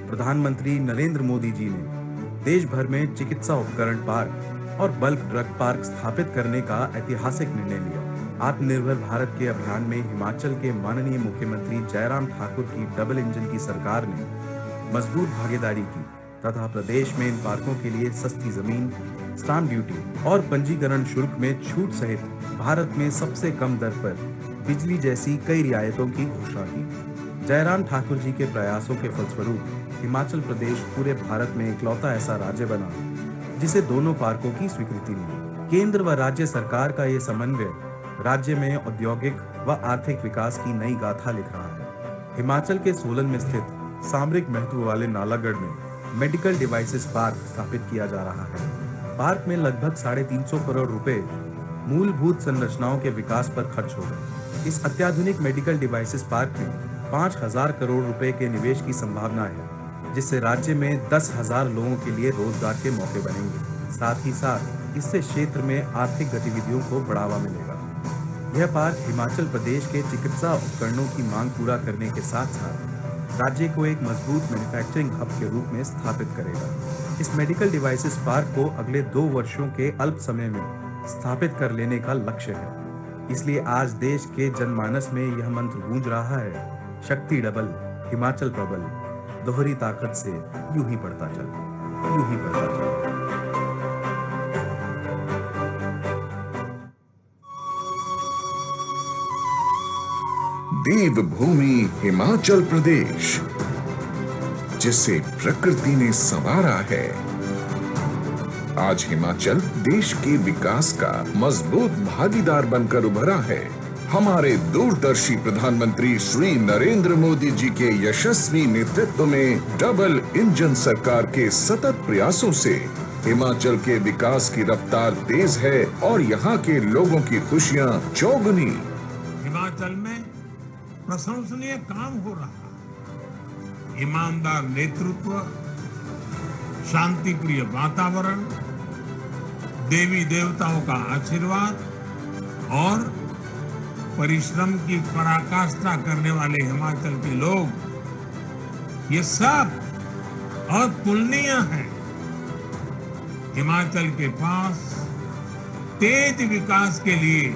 प्रधानमंत्री नरेंद्र मोदी जी ने देश भर में चिकित्सा उपकरण पार्क और बल्क ड्रग पार्क स्थापित करने का ऐतिहासिक निर्णय लिया। आत्मनिर्भर भारत के अभियान में हिमाचल के माननीय मुख्यमंत्री जयराम ठाकुर की डबल इंजन की सरकार ने मजबूत भागीदारी की तथा प्रदेश में इन पार्कों के लिए सस्ती जमीन, स्टाम्प ड्यूटी और पंजीकरण शुल्क में छूट सहित भारत में सबसे कम दर पर बिजली जैसी कई रियायतों की घोषणा की। जयराम ठाकुर जी के प्रयासों के फलस्वरूप हिमाचल प्रदेश पूरे भारत में इकलौता ऐसा राज्य बना जिसे दोनों पार्कों की स्वीकृति मिली। केंद्र व राज्य सरकार का ये समन्वय राज्य में औद्योगिक व आर्थिक विकास की नई गाथा लिख रहा है। हिमाचल के सोलन में स्थित सामरिक महत्व वाले नालागढ़ में मेडिकल डिवाइसेस पार्क स्थापित किया जा रहा है। पार्क में लगभग 350 करोड़ रुपए मूलभूत संरचनाओं के विकास पर खर्च हो गए। इस अत्याधुनिक मेडिकल डिवाइसेस पार्क में 5000 करोड़ रुपए के निवेश की संभावना है, जिससे राज्य में 10,000 लोगों के लिए रोजगार के मौके बनेंगे। साथ ही साथ इससे क्षेत्र में आर्थिक गतिविधियों को बढ़ावा मिलेगा। यह पार्क हिमाचल प्रदेश के चिकित्सा उपकरणों की मांग पूरा करने के साथ साथ राज्य को एक मजबूत मैन्युफैक्चरिंग हब के रूप में स्थापित करेगा। इस मेडिकल डिवाइसेस पार्क को अगले 2 वर्षों के अल्प समय में स्थापित कर लेने का लक्ष्य है। इसलिए आज देश के जनमानस में यह मंत्र गूंज रहा है, शक्ति डबल, हिमाचल प्रबल, दोहरी ताकत से यूं ही बढ़ता चल, यूं ही बढ़ता चल। देवभूमि हिमाचल प्रदेश, जिसे प्रकृति ने संवारा है, आज हिमाचल देश के विकास का मजबूत भागीदार बनकर उभरा है। हमारे दूरदर्शी प्रधानमंत्री श्री नरेंद्र मोदी जी के यशस्वी नेतृत्व में डबल इंजन सरकार के सतत प्रयासों से हिमाचल के विकास की रफ्तार तेज है और यहाँ के लोगों की खुशियाँ चौगुनी। हिमाचल में प्रशंसनीय काम हो रहा है। ईमानदार नेतृत्व, शांति प्रिय वातावरण, देवी देवताओं का आशीर्वाद और परिश्रम की पराकाष्ठा करने वाले हिमाचल के लोग, ये सब अतुलनीय है। हिमाचल के पास तेज विकास के लिए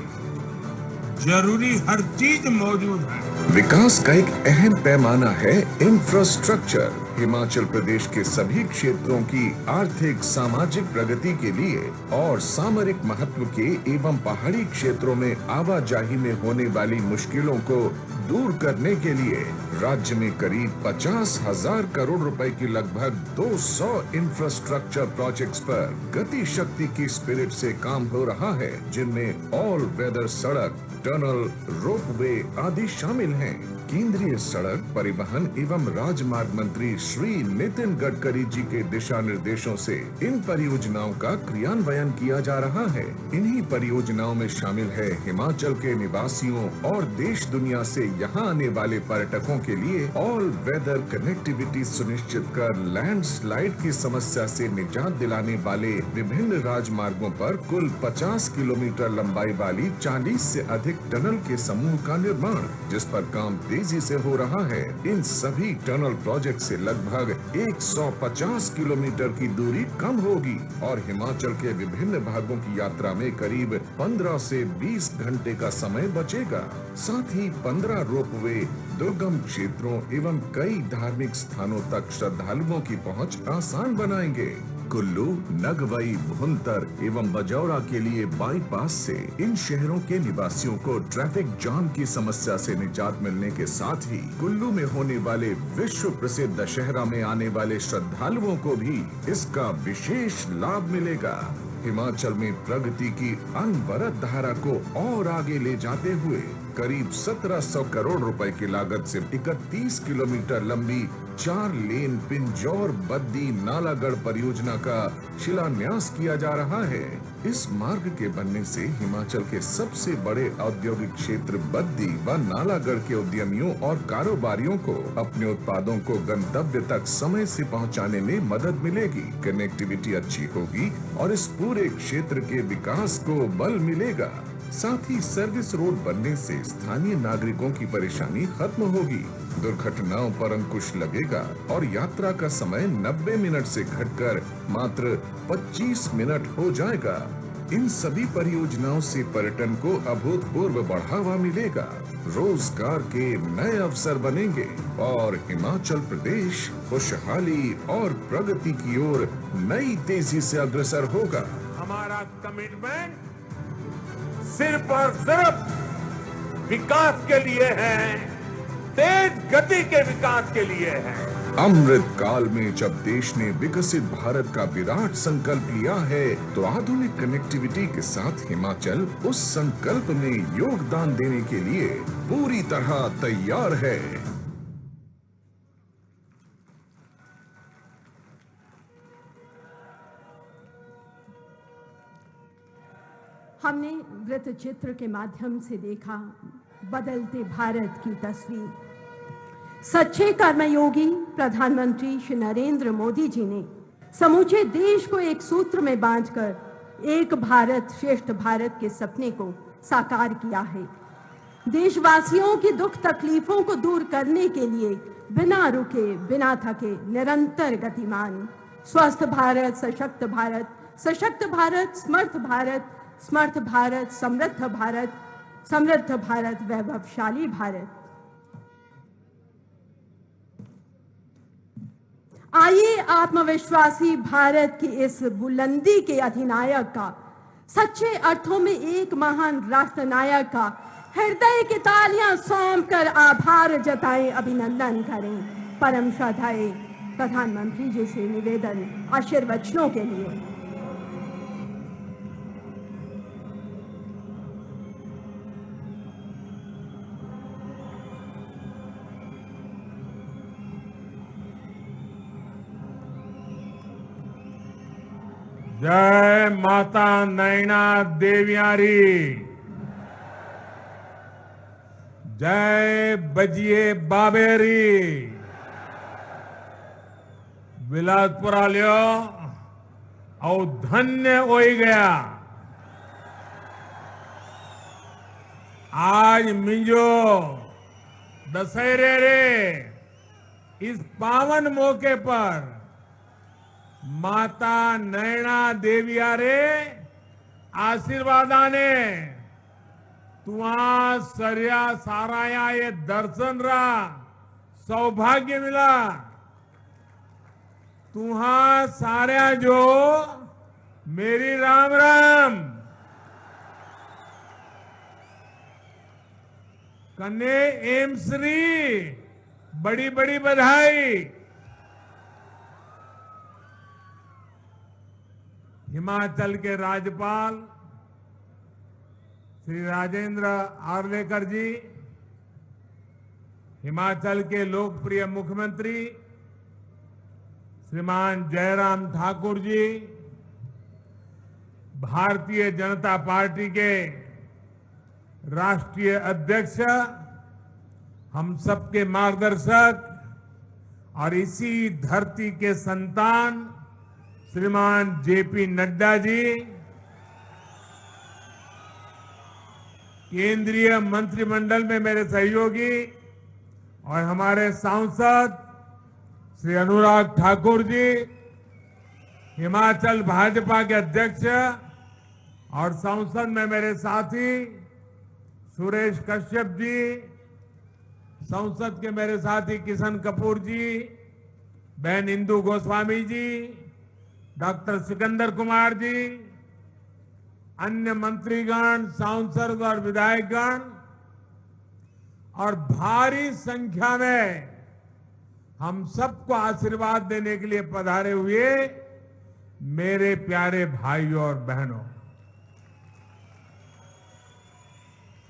जरूरी हर चीज मौजूद है। विकास का एक अहम पैमाना है इंफ्रास्ट्रक्चर। हिमाचल प्रदेश के सभी क्षेत्रों की आर्थिक सामाजिक प्रगति के लिए और सामरिक महत्व के एवं पहाड़ी क्षेत्रों में आवाजाही में होने वाली मुश्किलों को दूर करने के लिए राज्य में करीब 50,000 करोड़ रुपए की लगभग 200 इंफ्रास्ट्रक्चर प्रोजेक्ट्स पर गति शक्ति की स्पिरिट से काम हो रहा है, जिनमें ऑल वेदर सड़क, टनल, रोपवे आदि शामिल हैं। केंद्रीय सड़क परिवहन एवं राजमार्ग मंत्री श्री नितिन गडकरी जी के दिशा निर्देशों से इन परियोजनाओं का क्रियान्वयन किया जा रहा है। इन्हीं परियोजनाओं में शामिल है हिमाचल के निवासियों और देश दुनिया से यहाँ आने वाले पर्यटकों के लिए ऑल वेदर कनेक्टिविटी सुनिश्चित कर लैंडस्लाइड की समस्या से निजात दिलाने वाले विभिन्न राजमार्गों पर कुल 50 किलोमीटर लंबाई वाली 40 से अधिक टनल के समूह का निर्माण, जिस पर काम तेजी से हो रहा है। इन सभी टनल प्रोजेक्ट से लगभग 150 किलोमीटर की दूरी कम होगी और हिमाचल के विभिन्न भागों की यात्रा में करीब 15 से 20 घंटे का समय बचेगा। साथ ही 15 रोपवे दुर्गम क्षेत्रों एवं कई धार्मिक स्थानों तक श्रद्धालुओं की पहुंच आसान बनाएंगे। कुल्लू, नगवई, भुंतर एवं बजौरा के लिए बाईपास से इन शहरों के निवासियों को ट्रैफिक जाम की समस्या से निजात मिलने के साथ ही कुल्लू में होने वाले विश्व प्रसिद्ध दशहरा में आने वाले श्रद्धालुओं को भी इसका विशेष लाभ मिलेगा। हिमाचल में प्रगति की अनवरत धारा को और आगे ले जाते हुए करीब 1700 करोड़ रुपए की लागत से 31 किलोमीटर लंबी 4 लेन पिंजौर बद्दी नालागढ़ परियोजना का शिलान्यास किया जा रहा है। इस मार्ग के बनने से हिमाचल के सबसे बड़े औद्योगिक क्षेत्र बद्दी व नालागढ़ के उद्यमियों और कारोबारियों को अपने उत्पादों को गंतव्य तक समय से पहुंचाने में मदद मिलेगी। कनेक्टिविटी अच्छी होगी और इस पूरे क्षेत्र के विकास को बल मिलेगा। साथ ही सर्विस रोड बनने से स्थानीय नागरिकों की परेशानी खत्म होगी, दुर्घटनाओं पर अंकुश लगेगा और यात्रा का समय 90 मिनट से घटकर मात्र 25 मिनट हो जाएगा। इन सभी परियोजनाओं से पर्यटन को अभूतपूर्व बढ़ावा मिलेगा, रोजगार के नए अवसर बनेंगे और हिमाचल प्रदेश खुशहाली और प्रगति की ओर नई तेजी से अग्रसर होगा। हमारा कमिटमेंट सिर्फ और सिर्फ विकास के लिए है, तेज गति के विकास के लिए है। अमृत काल में जब देश ने विकसित भारत का विराट संकल्प लिया है, तो आधुनिक कनेक्टिविटी के साथ हिमाचल उस संकल्प में योगदान देने के लिए पूरी तरह तैयार है। हमने वृत्त चित्र के माध्यम से देखा बदलते भारत की तस्वीर। सच्चे कर्मयोगी प्रधानमंत्री श्री नरेंद्र मोदी जी ने समूचे देश को एक सूत्र में बांधकर एक भारत श्रेष्ठ भारत के सपने को साकार किया है। देशवासियों की दुख तकलीफों को दूर करने के लिए बिना रुके बिना थके निरंतर गतिमान स्वस्थ भारत, सशक्त भारत, सशक्त भारत, समर्थ भारत, समर्थ भारत, समृद्ध भारत, समृद्ध भारत, वैभवशाली भारत। आइए आत्मविश्वासी भारत की इस बुलंदी के अधिनायक का, सच्चे अर्थों में एक महान राष्ट्र नायक का हृदय की तालियां सौंप कर आभार जताएं, अभिनंदन करें। परम श्रद्धाएं प्रधानमंत्री जी से निवेदन आशीर्वचनों के लिए। जय माता नैना देवियारी, जय बजिए बाबेरी। बिलासपुरा लियो और धन्य हो गया। आज मिंजो दशहरे रे इस पावन मौके पर माता नैना देवियारे आशीर्वादाने तुहा सर्या साराया ये दर्शन रा सौभाग्य मिला। तुहा साऱ्या जो मेरी राम राम कन्ने एमश्री बड़ी बड़ी बधाई। हिमाचल के राज्यपाल श्री राजेंद्र आर्लेकर जी, हिमाचल के लोकप्रिय मुख्यमंत्री श्रीमान जयराम ठाकुर जी, भारतीय जनता पार्टी के राष्ट्रीय अध्यक्ष, हम सबके मार्गदर्शक और इसी धरती के संतान श्रीमान जेपी नड्डा जी, केंद्रीय मंत्रिमंडल में मेरे सहयोगी और हमारे सांसद श्री अनुराग ठाकुर जी, हिमाचल भाजपा के अध्यक्ष और संसद में मेरे साथी सुरेश कश्यप जी, संसद के मेरे साथी किशन कपूर जी, बहन इंदु गोस्वामी जी, डॉक्टर सिकंदर कुमार जी, अन्य मंत्रीगण, सांसद और विधायकगण और भारी संख्या में हम सबको आशीर्वाद देने के लिए पधारे हुए मेरे प्यारे भाइयों और बहनों,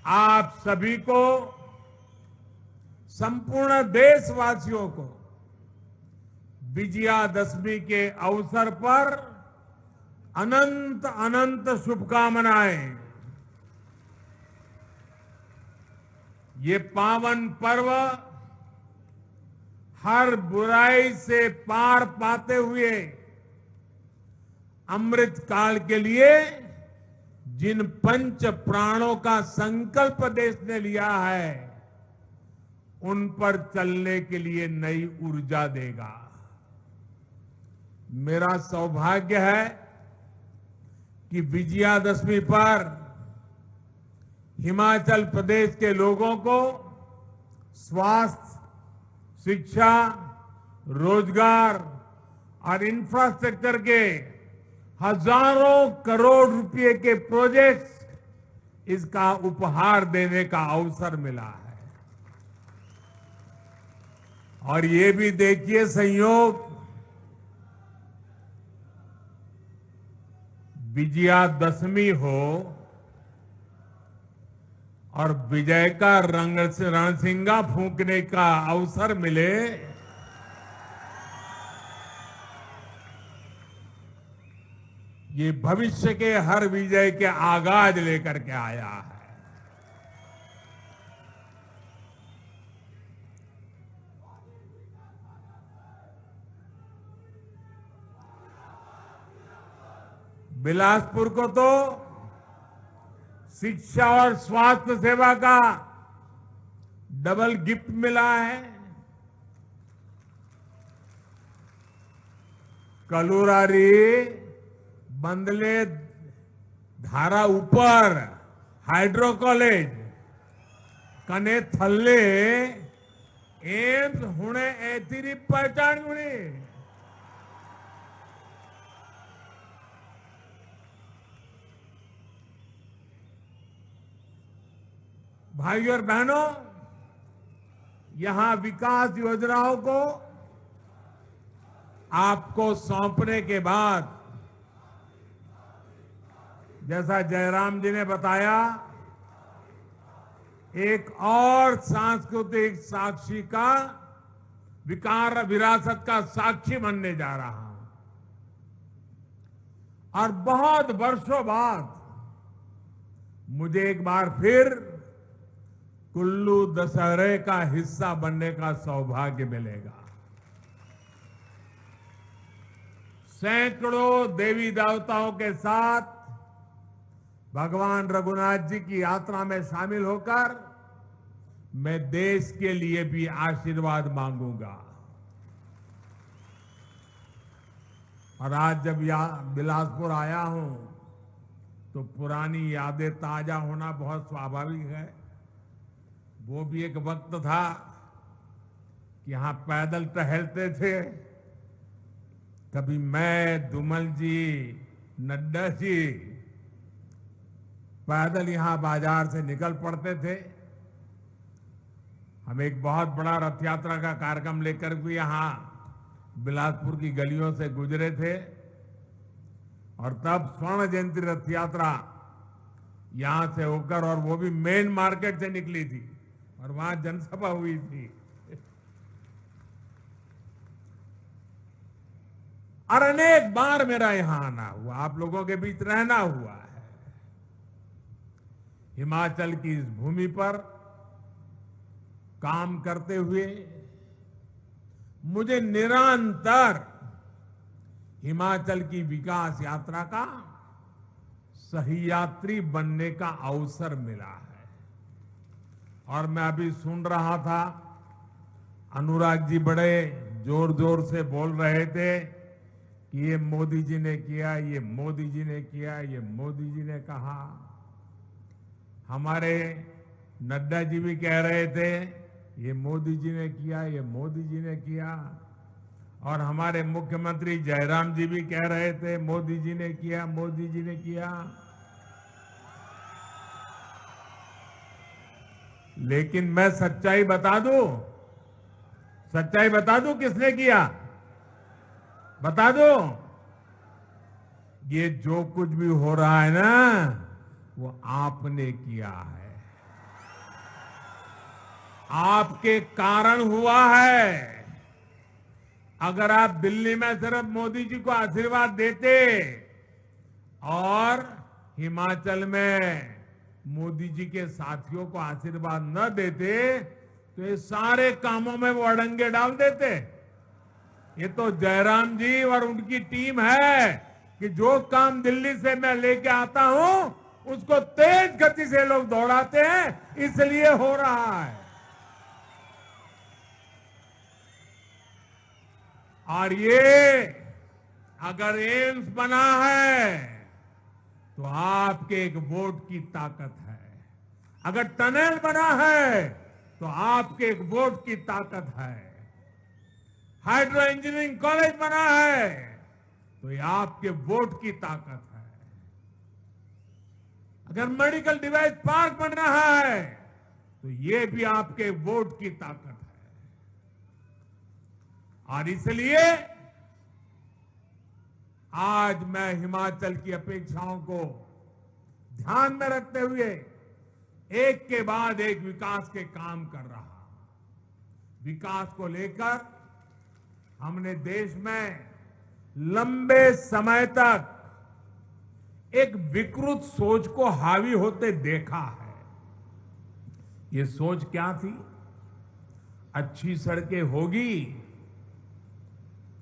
आप सभी को, संपूर्ण देशवासियों को विजयादशमी के अवसर पर अनंत अनंत शुभकामनाएं। ये पावन पर्व हर बुराई से पार पाते हुए अमृत काल के लिए जिन पंच प्राणों का संकल्प देश ने लिया है, उन पर चलने के लिए नई ऊर्जा देगा। मेरा सौभाग्य है कि विजयादशमी पर हिमाचल प्रदेश के लोगों को स्वास्थ्य, शिक्षा, रोजगार और इंफ्रास्ट्रक्चर के हजारों करोड़ रुपए के प्रोजेक्ट्स इसका उपहार देने का अवसर मिला है। और ये भी देखिए संयोग, विजयादशमी हो और विजय का रणसिंगा फूंकने का अवसर मिले, ये भविष्य के हर विजय के आगाज लेकर के आया है। बिलासपुर को तो शिक्षा और स्वास्थ्य सेवा का डबल गिफ्ट मिला है। कलुरारी, बंदले, धारा ऊपर हाइड्रो कॉलेज, कने थल्ले एम्स हुणे ऐतिरी पहचान गुणी। भाइयों और बहनों, यहां विकास योजनाओं को आपको सौंपने के बाद, जैसा जयराम जी ने बताया, एक और सांस्कृतिक साक्षी का विकार विरासत का साक्षी बनने जा रहा हूं। और बहुत वर्षों बाद मुझे एक बार फिर कुल्लू दशहरे का हिस्सा बनने का सौभाग्य मिलेगा। सैकड़ों देवी देवताओं के साथ भगवान रघुनाथ जी की यात्रा में शामिल होकर मैं देश के लिए भी आशीर्वाद मांगूंगा। और आज जब यहाँ बिलासपुर आया हूं तो पुरानी यादें ताजा होना बहुत स्वाभाविक है। वो भी एक वक्त था कि यहां पैदल टहलते थे। कभी मैं, धूमल जी, नड्डा जी पैदल यहां बाजार से निकल पड़ते थे। हम एक बहुत बड़ा रथ यात्रा का कार्यक्रम लेकर भी यहां बिलासपुर की गलियों से गुजरे थे और तब स्वर्ण जयंती रथ यात्रा यहां से होकर और वो भी मेन मार्केट से निकली थी और वहां जनसभा हुई थी। और अनेक बार मेरा यहां आना हुआ, आप लोगों के बीच रहना हुआ है। हिमाचल की इस भूमि पर काम करते हुए मुझे निरंतर हिमाचल की विकास यात्रा का सही यात्री बनने का अवसर मिला है। और मैं अभी सुन रहा था, अनुराग जी बड़े जोर जोर से बोल रहे थे कि ये मोदी जी ने किया, ये मोदी जी ने किया, ये मोदी जी ने कहा। हमारे नड्डा जी भी कह रहे थे ये मोदी जी ने किया, ये मोदी जी ने किया। और हमारे मुख्यमंत्री जयराम जी भी कह रहे थे मोदी जी ने किया, मोदी जी ने किया। लेकिन मैं सच्चाई बता दूं, सच्चाई बता दूं किसने किया, बता दो। ये जो कुछ भी हो रहा है ना वो आपने किया है, आपके कारण हुआ है। अगर आप दिल्ली में सिर्फ मोदी जी को आशीर्वाद देते और हिमाचल में मोदी जी के साथियों को आशीर्वाद न देते तो ये सारे कामों में वो अड़ंगे डाल देते। ये तो जयराम जी और उनकी टीम है कि जो काम दिल्ली से मैं लेके आता हूं उसको तेज गति से लोग दौड़ाते हैं, इसलिए हो रहा है। और ये अगर एम्स बना है तो आपके एक वोट की ताकत है, अगर टनल बना है तो आपके एक वोट की ताकत है, हाइड्रो इंजीनियरिंग कॉलेज बना है तो ये आपके वोट की ताकत है, अगर मेडिकल डिवाइस पार्क बन रहा है तो ये भी आपके वोट की ताकत है। और इसलिए आज मैं हिमाचल की अपेक्षाओं को ध्यान में रखते हुए एक के बाद एक विकास के काम कर रहा हूं। विकास को लेकर हमने देश में लंबे समय तक एक विकृत सोच को हावी होते देखा है। ये सोच क्या थी? अच्छी सड़कें होगी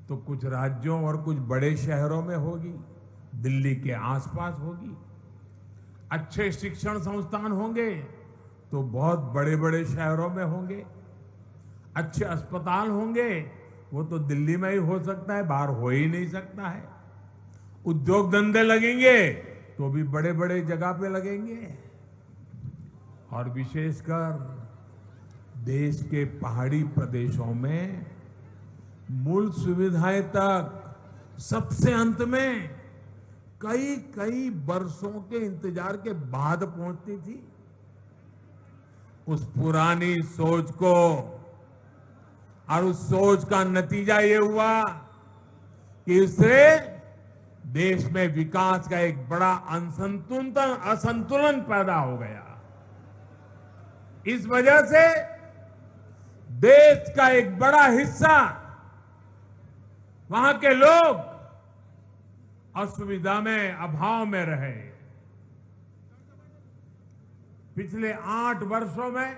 तो कुछ राज्यों और कुछ बड़े शहरों में होगी, दिल्ली के आसपास होगी। अच्छे शिक्षण संस्थान होंगे तो बहुत बड़े बड़े शहरों में होंगे। अच्छे अस्पताल होंगे वो तो दिल्ली में ही हो सकता है, बाहर हो ही नहीं सकता है। उद्योग धंधे लगेंगे तो भी बड़े बड़े जगह पे लगेंगे। और विशेषकर देश के पहाड़ी प्रदेशों में मूल सुविधाएं तक सबसे अंत में कई कई वर्षों के इंतजार के बाद पहुंचती थी। उस पुरानी सोच को और उस सोच का नतीजा ये हुआ कि इससे देश में विकास का एक बड़ा असंतुलन पैदा हो गया। इस वजह से देश का एक बड़ा हिस्सा, वहां के लोग असुविधा में, अभाव में रहे। पिछले 8 वर्षों में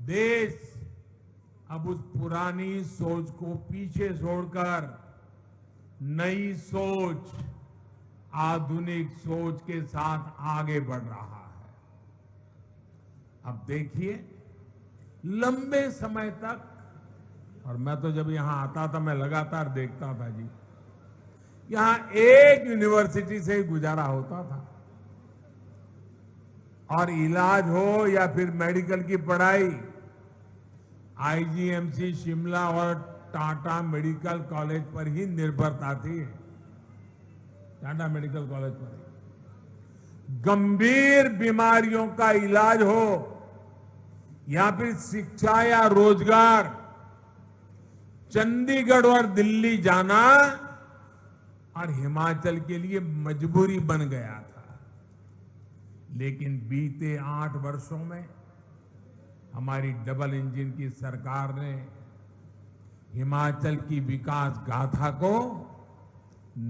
देश अब उस पुरानी सोच को पीछे छोड़कर नई सोच, आधुनिक सोच के साथ आगे बढ़ रहा है। अब देखिए, लंबे समय तक, और मैं तो जब यहां आता था मैं लगातार देखता था जी, यहां एक यूनिवर्सिटी से ही गुजारा होता था। और इलाज हो या फिर मेडिकल की पढ़ाई, आईजीएमसी शिमला और टाटा मेडिकल कॉलेज पर ही निर्भरता थी। टाटा मेडिकल कॉलेज पर ही। गंभीर बीमारियों का इलाज हो या फिर शिक्षा या रोजगार, चंडीगढ़ और दिल्ली जाना और हिमाचल के लिए मजबूरी बन गया था। लेकिन बीते 8 वर्षों में हमारी डबल इंजन की सरकार ने हिमाचल की विकास गाथा को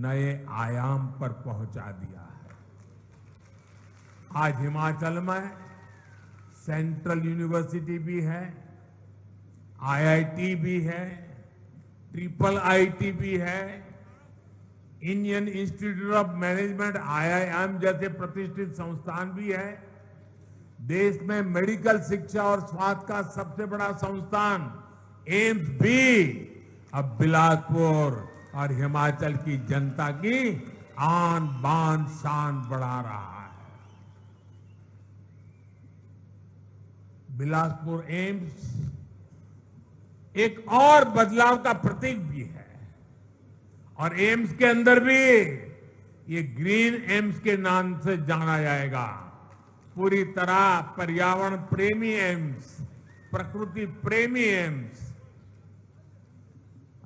नए आयाम पर पहुंचा दिया है। आज हिमाचल में सेंट्रल यूनिवर्सिटी भी है, आईआईटी भी है, ट्रिपल आईटी भी है, Indian institute of management IIM जैसे प्रतिष्ठित संस्थान भी है। देश में मेडिकल शिक्षा और स्वास्थ्य का सबसे बड़ा संस्थान एम्स भी अब बिलासपुर और हिमाचल की जनता की आन बान शान बढ़ा रहा है। बिलासपुर एम्स एक और बदलाव का प्रतीक भी है। और एम्स के अंदर भी ये ग्रीन एम्स के नाम से जाना जाएगा। पूरी तरह पर्यावरण प्रेमी एम्स, प्रकृति प्रेमी एम्स।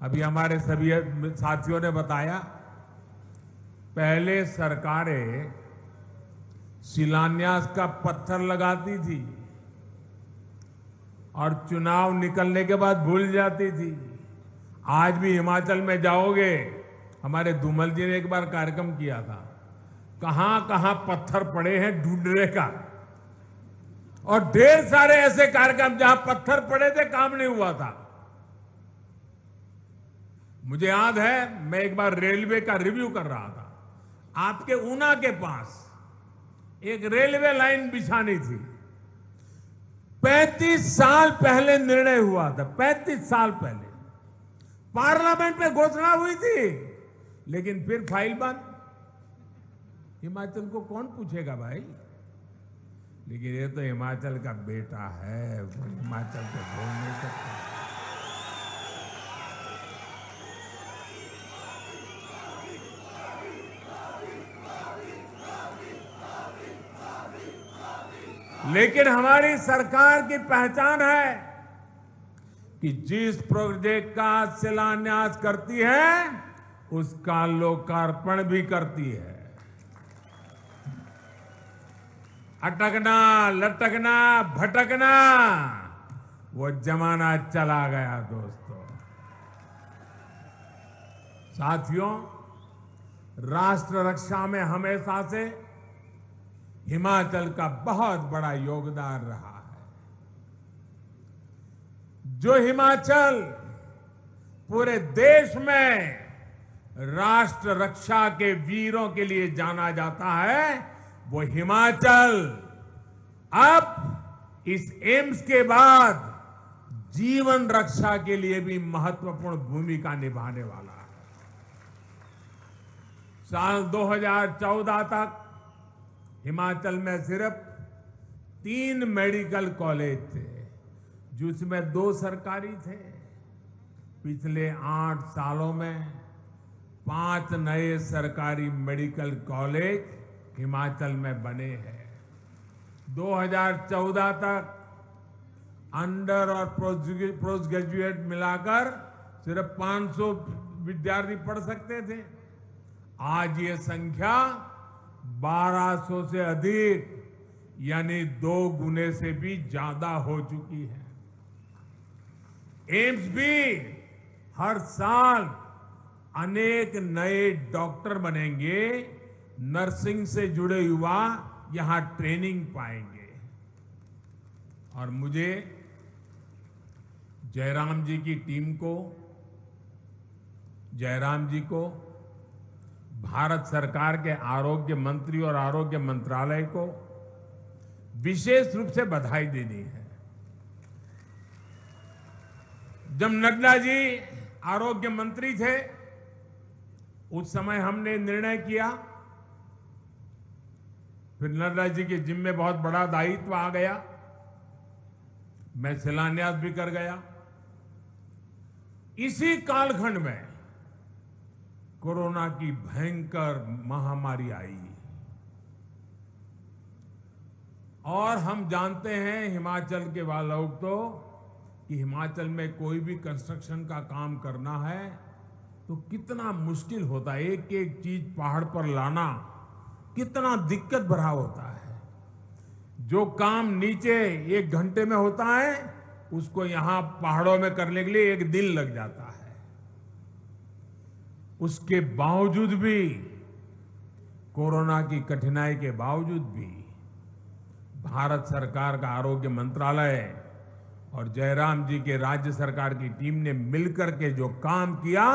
अभी हमारे सभी साथियों ने बताया, पहले सरकारें शिलान्यास का पत्थर लगाती थी और चुनाव निकलने के बाद भूल जाती थी। आज भी हिमाचल में जाओगे, हमारे धूमल जी ने एक बार कार्यक्रम किया था, कहां कहां पत्थर पड़े हैं ढूंढने का। और ढेर सारे ऐसे कार्यक्रम जहां पत्थर पड़े थे, काम नहीं हुआ था। मुझे याद है, मैं एक बार रेलवे का रिव्यू कर रहा था। आपके ऊना के पास एक रेलवे लाइन बिछानी थी। 35 साल पहले निर्णय हुआ था, 35 साल पहले पार्लियामेंट में घोषणा हुई थी, लेकिन फिर फाइल बंद। हिमाचल को कौन पूछेगा भाई? लेकिन ये तो हिमाचल का बेटा है, वो हिमाचल को भूल नहीं सकता। लेकिन हमारी सरकार की पहचान है कि जिस प्रोजेक्ट का शिलान्यास करती है, उसका लोकार्पण भी करती है। अटकना, लटकना, भटकना, वो जमाना चला गया दोस्तों। साथियों, राष्ट्र रक्षा में हमेशा से हिमाचल का बहुत बड़ा योगदान रहा है। जो हिमाचल पूरे देश में राष्ट्र रक्षा के वीरों के लिए जाना जाता है, वो हिमाचल अब इस एम्स के बाद जीवन रक्षा के लिए भी महत्वपूर्ण भूमिका निभाने वाला है। साल 2014 तक हिमाचल में सिर्फ 3 मेडिकल कॉलेज थे, जिसमें 2 सरकारी थे। पिछले 8 सालों में 5 नए सरकारी मेडिकल कॉलेज हिमाचल में बने हैं। 2014 तक अंडर और पोस्ट ग्रेजुएट मिलाकर सिर्फ 500 विद्यार्थी पढ़ सकते थे। आज ये संख्या 1200 से अधिक, यानी 2 गुने से भी ज्यादा हो चुकी है। एम्स भी हर साल अनेक नए डॉक्टर बनेंगे, नर्सिंग से जुड़े युवा यहां ट्रेनिंग पाएंगे। और मुझे जयराम जी की टीम को, जयराम जी को, भारत सरकार के आरोग्य मंत्री और आरोग्य मंत्रालय को विशेष रूप से बधाई देनी है। जब नड्डा जी आरोग्य मंत्री थे, उस समय हमने निर्णय किया, फिर नड्डा जी के जिम्मे बहुत बड़ा दायित्व आ गया, मैं शिलान्यास भी कर गया। इसी कालखंड में कोरोना की भयंकर महामारी आई और हम जानते हैं हिमाचल के लोग तो कि हिमाचल में कोई भी कंस्ट्रक्शन का काम करना है तो कितना मुश्किल होता है। एक एक चीज पहाड़ पर लाना कितना दिक्कत भरा होता है। जो काम नीचे 1 घंटे में होता है उसको यहां पहाड़ों में करने के लिए 1 दिन लग जाता है। उसके बावजूद भी, कोरोना की कठिनाई के बावजूद भी भारत सरकार का आरोग्य मंत्रालय और जयराम जी के राज्य सरकार की टीम ने मिलकर के जो काम किया,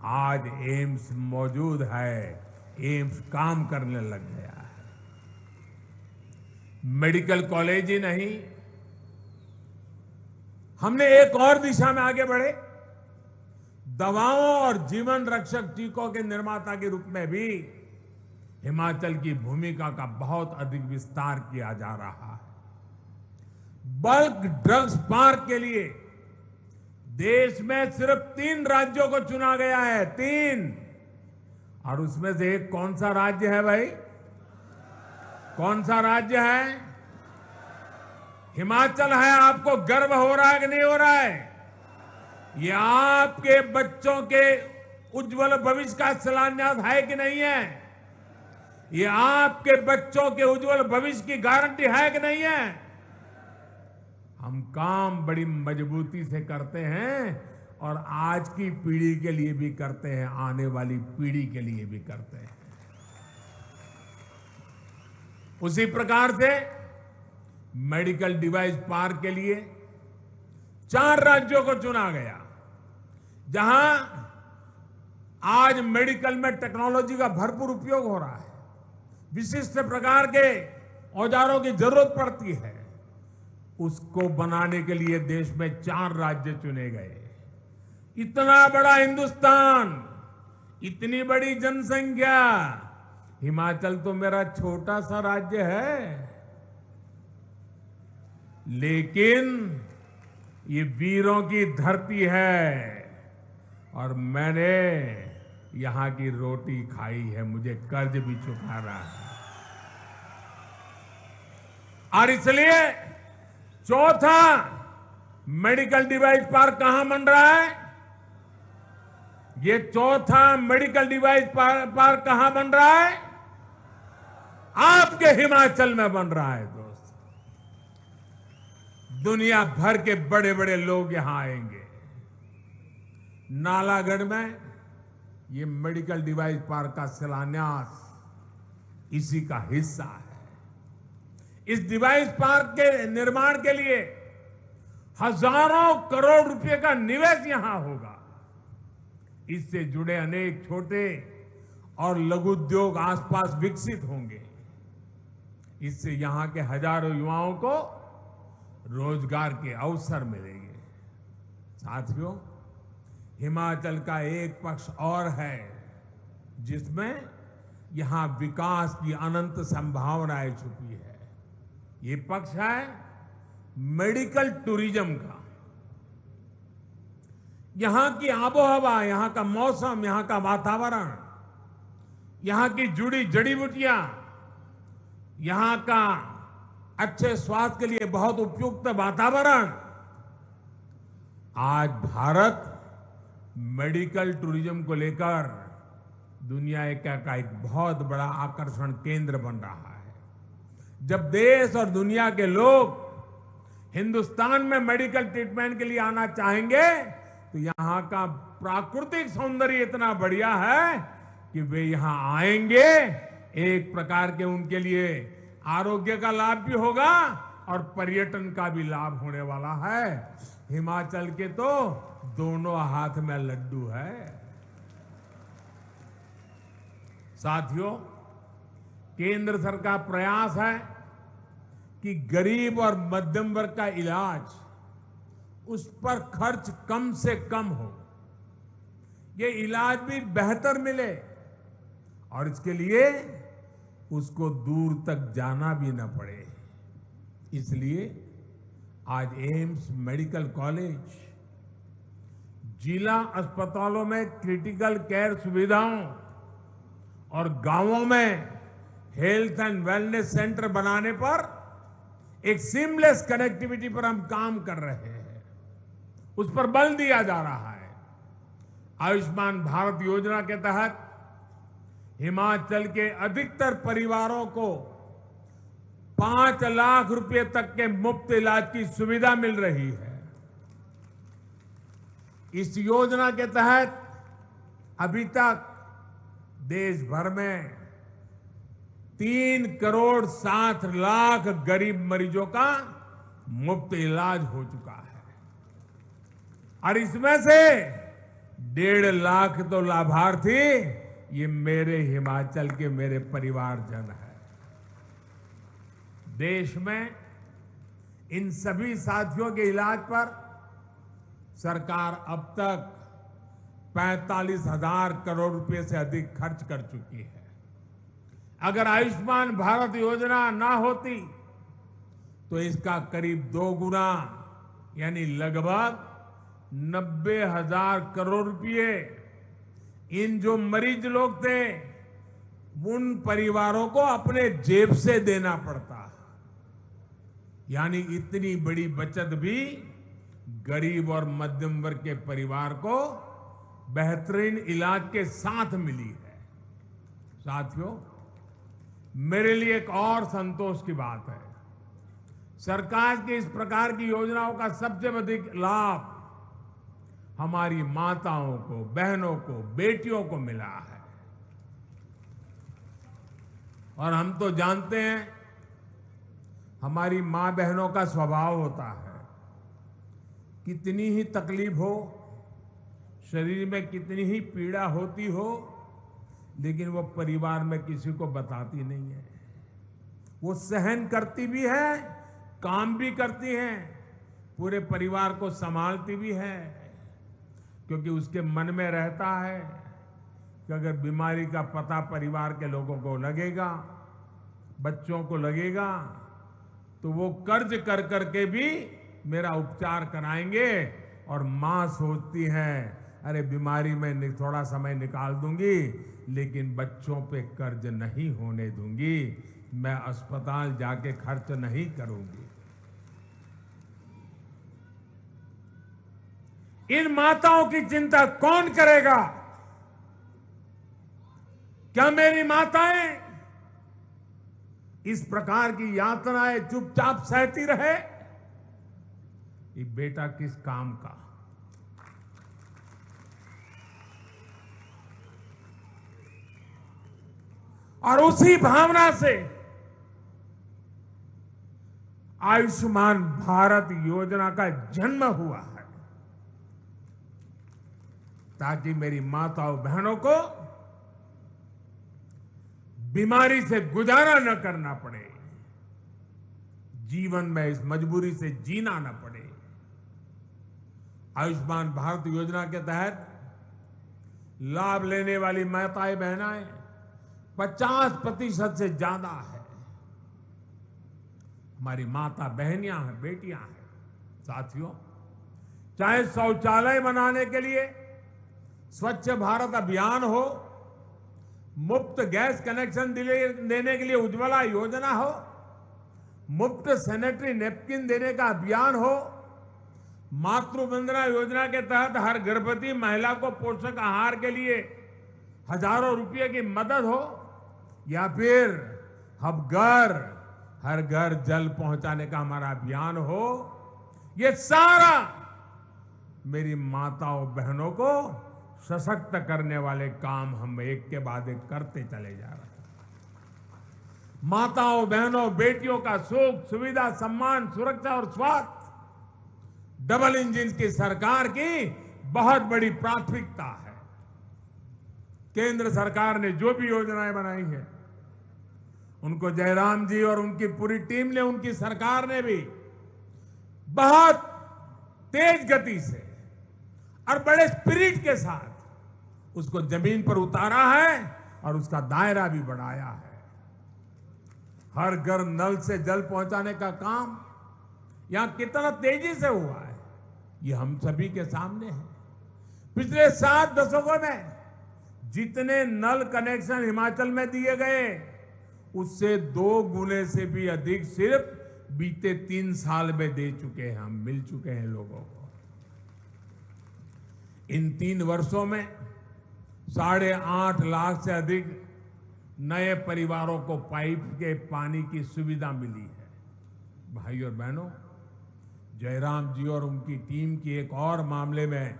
आज एम्स मौजूद है, एम्स काम करने लग गया है। मेडिकल कॉलेज ही नहीं, हमने एक और दिशा में आगे बढ़े। दवाओं और जीवन रक्षक टीकों के निर्माता के रूप में भी हिमाचल की भूमिका का बहुत अधिक विस्तार किया जा रहा है। बल्क ड्रग्स पार्क के लिए देश में सिर्फ 3 राज्यों को चुना गया है, 3। और उसमें से एक कौन सा राज्य है भाई? कौन सा राज्य है? हिमाचल है। आपको गर्व हो रहा है कि नहीं हो रहा है? ये आपके बच्चों के उज्जवल भविष्य का शिलान्यास है कि नहीं है? ये आपके बच्चों के उज्जवल भविष्य की गारंटी है कि नहीं है? हम काम बड़ी मजबूती से करते हैं और आज की पीढ़ी के लिए भी करते हैं, आने वाली पीढ़ी के लिए भी करते हैं। उसी प्रकार से मेडिकल डिवाइस पार्क के लिए 4 राज्यों को चुना गया, जहां आज मेडिकल में टेक्नोलॉजी का भरपूर उपयोग हो रहा है। विशिष्ट प्रकार के औजारों की जरूरत पड़ती है, उसको बनाने के लिए देश में 4 राज्य चुने गए। इतना बड़ा हिंदुस्तान, इतनी बड़ी जनसंख्या, हिमाचल तो मेरा छोटा सा राज्य है, लेकिन ये वीरों की धरती है और मैंने यहां की रोटी खाई है, मुझे कर्ज भी चुकाना है। और इसलिए चौथा मेडिकल डिवाइस पार्क कहां बन रहा है? ये चौथा मेडिकल डिवाइस पार्क कहां बन रहा है? आपके हिमाचल में बन रहा है दोस्त। दुनिया भर के बड़े बड़े लोग यहां आएंगे। नालागढ़ में ये मेडिकल डिवाइस पार्क का शिलान्यास इसी का हिस्सा है। इस डिवाइस पार्क के निर्माण के लिए हजारों करोड़ रुपए का निवेश यहां होगा। इससे जुड़े अनेक छोटे और लघु उद्योग आसपास विकसित होंगे। इससे यहां के हजारों युवाओं को रोजगार के अवसर मिलेंगे। साथियों, हिमाचल का एक पक्ष और है जिसमें यहां विकास की अनंत संभावनाएं छुपी है। ये पक्ष है मेडिकल टूरिज्म का। यहां की आबोहवा, यहां का मौसम, यहां का वातावरण, यहां की जुड़ी जड़ी बूटियां, यहां का अच्छे स्वास्थ्य के लिए बहुत उपयुक्त वातावरण, आज भारत मेडिकल टूरिज्म को लेकर दुनिया का एक बहुत बड़ा आकर्षण केंद्र बन रहा है। जब देश और दुनिया के लोग हिंदुस्तान में मेडिकल ट्रीटमेंट के लिए आना चाहेंगे तो यहां का प्राकृतिक सौंदर्य इतना बढ़िया है कि वे यहां आएंगे। एक प्रकार के उनके लिए आरोग्य का लाभ भी होगा और पर्यटन का भी लाभ होने वाला है। हिमाचल के तो दोनों हाथ में लड्डू है। साथियों, केंद्र सरकार प्रयास है कि गरीब और मध्यम वर्ग का इलाज, उस पर खर्च कम से कम हो। ये इलाज भी बेहतर मिले और इसके लिए उसको दूर तक जाना भी न पड़े। इसलिए आज एम्स मेडिकल कॉलेज जिला अस्पतालों में क्रिटिकल केयर सुविधाओं और गांवों में हेल्थ एंड वेलनेस सेंटर बनाने पर एक सीमलेस कनेक्टिविटी पर हम काम कर रहे हैं, उस पर बल दिया जा रहा है। आयुष्मान भारत योजना के तहत हिमाचल के अधिकतर परिवारों को 5 लाख रुपए तक के मुफ्त इलाज की सुविधा मिल रही है। इस योजना के तहत अभी तक देश भर में 3 करोड़ 60 लाख गरीब मरीजों का मुफ्त इलाज हो चुका है और इसमें से 1.5 लाख तो लाभार्थी ये मेरे हिमाचल के मेरे परिवारजन हैं। देश में इन सभी साथियों के इलाज पर सरकार अब तक 45,000 करोड़ रुपए से अधिक खर्च कर चुकी है। अगर आयुष्मान भारत योजना ना होती तो इसका करीब 2 गुना यानी लगभग 90,000 करोड़ रुपए इन जो मरीज लोग थे उन परिवारों को अपने जेब से देना पड़ता। यानी इतनी बड़ी बचत भी गरीब और मध्यम वर्ग के परिवार को बेहतरीन इलाज के साथ मिली है। साथियों, मेरे लिए एक और संतोष की बात है, सरकार की इस प्रकार की योजनाओं का सबसे अधिक लाभ हमारी माताओं को, बहनों को, बेटियों को मिला है। और हम तो जानते हैं हमारी मां बहनों का स्वभाव होता है, कितनी ही तकलीफ हो, शरीर में कितनी ही पीड़ा होती हो, लेकिन वो परिवार में किसी को बताती नहीं है। वो सहन करती भी है, काम भी करती है, पूरे परिवार को संभालती भी है, क्योंकि उसके मन में रहता है कि अगर बीमारी का पता परिवार के लोगों को लगेगा, बच्चों को लगेगा, तो वो कर्ज कर करके भी मेरा उपचार कराएंगे। और मां सोचती है अरे बीमारी में थोड़ा समय निकाल दूंगी, लेकिन बच्चों पे कर्ज नहीं होने दूंगी, मैं अस्पताल जाके खर्च नहीं करूंगी। इन माताओं की चिंता कौन करेगा? क्या मेरी माताएं इस प्रकार की यातनाएं चुपचाप सहती रहे? ये बेटा किस काम का? और उसी भावना से आयुष्मान भारत योजना का जन्म हुआ है, ताकि मेरी माताओं बहनों को बीमारी से गुजारा न करना पड़े, जीवन में इस मजबूरी से जीना न पड़े। आयुष्मान भारत योजना के तहत लाभ लेने वाली माताएं बहनाएं 50% से ज्यादा है। हमारी माता बहनियां हैं, बेटियां हैं। साथियों, चाहे शौचालय बनाने के लिए स्वच्छ भारत अभियान हो, मुफ्त गैस कनेक्शन देने के लिए उज्ज्वला योजना हो, मुफ्त सैनिटरी नैपकिन देने का अभियान हो, मातृ वंदना योजना के तहत हर गर्भवती महिला को पोषक आहार के लिए हजारों रुपए की मदद हो, या फिर हर घर जल पहुंचाने का हमारा अभियान हो, ये सारा मेरी माताओं बहनों को सशक्त करने वाले काम हम एक के बाद एक करते चले जा रहे हैं। माताओं बहनों बेटियों का सुख, सुविधा, सम्मान, सुरक्षा और स्वास्थ्य डबल इंजन की सरकार की बहुत बड़ी प्राथमिकता है। केंद्र सरकार ने जो भी योजनाएं बनाई हैं, उनको जयराम जी और उनकी पूरी टीम ने, उनकी सरकार ने भी बहुत तेज गति से और बड़े स्पिरिट के साथ उसको जमीन पर उतारा है और उसका दायरा भी बढ़ाया है। हर घर नल से जल पहुंचाने का काम यहां कितना तेजी से हुआ है, ये हम सभी के सामने है। पिछले 7 दशकों में जितने नल कनेक्शन हिमाचल में दिए गए, उससे 2 गुने से भी अधिक सिर्फ बीते 3 साल में दे चुके हैं, हम मिल चुके हैं लोगों को। इन 3 वर्षों में 8.5 लाख से अधिक नए परिवारों को पाइप के पानी की सुविधा मिली है। भाई और बहनों, जयराम जी और उनकी टीम की एक और मामले में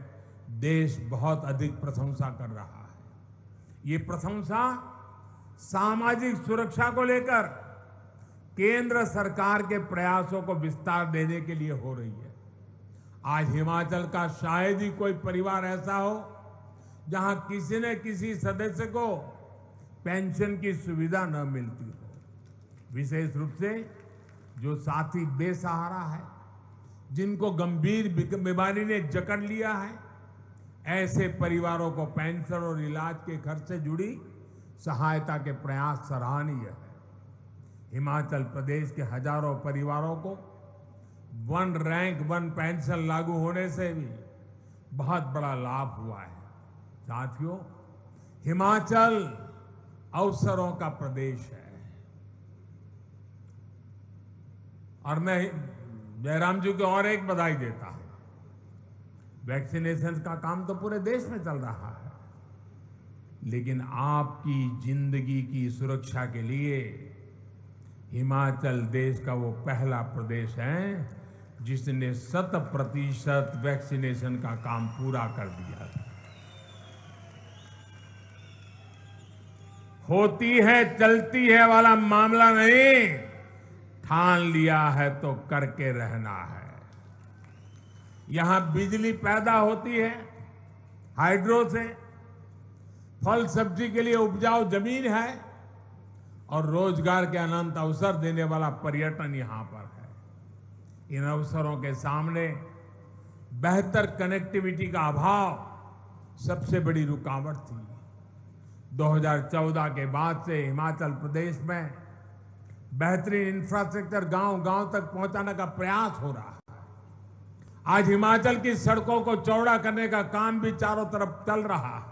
देश बहुत अधिक प्रशंसा कर रहा है। ये प्रशंसा सामाजिक सुरक्षा को लेकर केंद्र सरकार के प्रयासों को विस्तार देने के लिए हो रही है। आज हिमाचल का शायद ही कोई परिवार ऐसा हो जहां किसी न किसी सदस्य को पेंशन की सुविधा न मिलती हो। विशेष रूप से जो साथी बेसहारा है, जिनको गंभीर बीमारी ने जकड़ लिया है, ऐसे परिवारों को पेंशन और इलाज के खर्च से जुड़ी सहायता के प्रयास सराहनीय है। हिमाचल प्रदेश के हजारों परिवारों को 1 रैंक 1 पेंशन लागू होने से भी बहुत बड़ा लाभ हुआ है। साथियों, हिमाचल अवसरों का प्रदेश है और मैं जयराम जी को और एक बधाई देता हूं। वैक्सीनेशन का काम तो पूरे देश में चल रहा है, लेकिन आपकी जिंदगी की सुरक्षा के लिए हिमाचल देश का वो पहला प्रदेश है जिसने 100% वैक्सीनेशन का काम पूरा कर दिया। होती है चलती है वाला मामला नहीं, ठान लिया है तो करके रहना है। यहां बिजली पैदा होती है हाइड्रो से, फल सब्जी के लिए उपजाऊ जमीन है और रोजगार के अनंत अवसर देने वाला पर्यटन यहां पर है। इन अवसरों के सामने बेहतर कनेक्टिविटी का अभाव सबसे बड़ी रुकावट थी। 2014 के बाद से हिमाचल प्रदेश में बेहतरीन इंफ्रास्ट्रक्चर गांव-गांव तक पहुंचाने का प्रयास हो रहा है। आज हिमाचल की सड़कों को चौड़ा करने का काम भी चारों तरफ चल रहा है।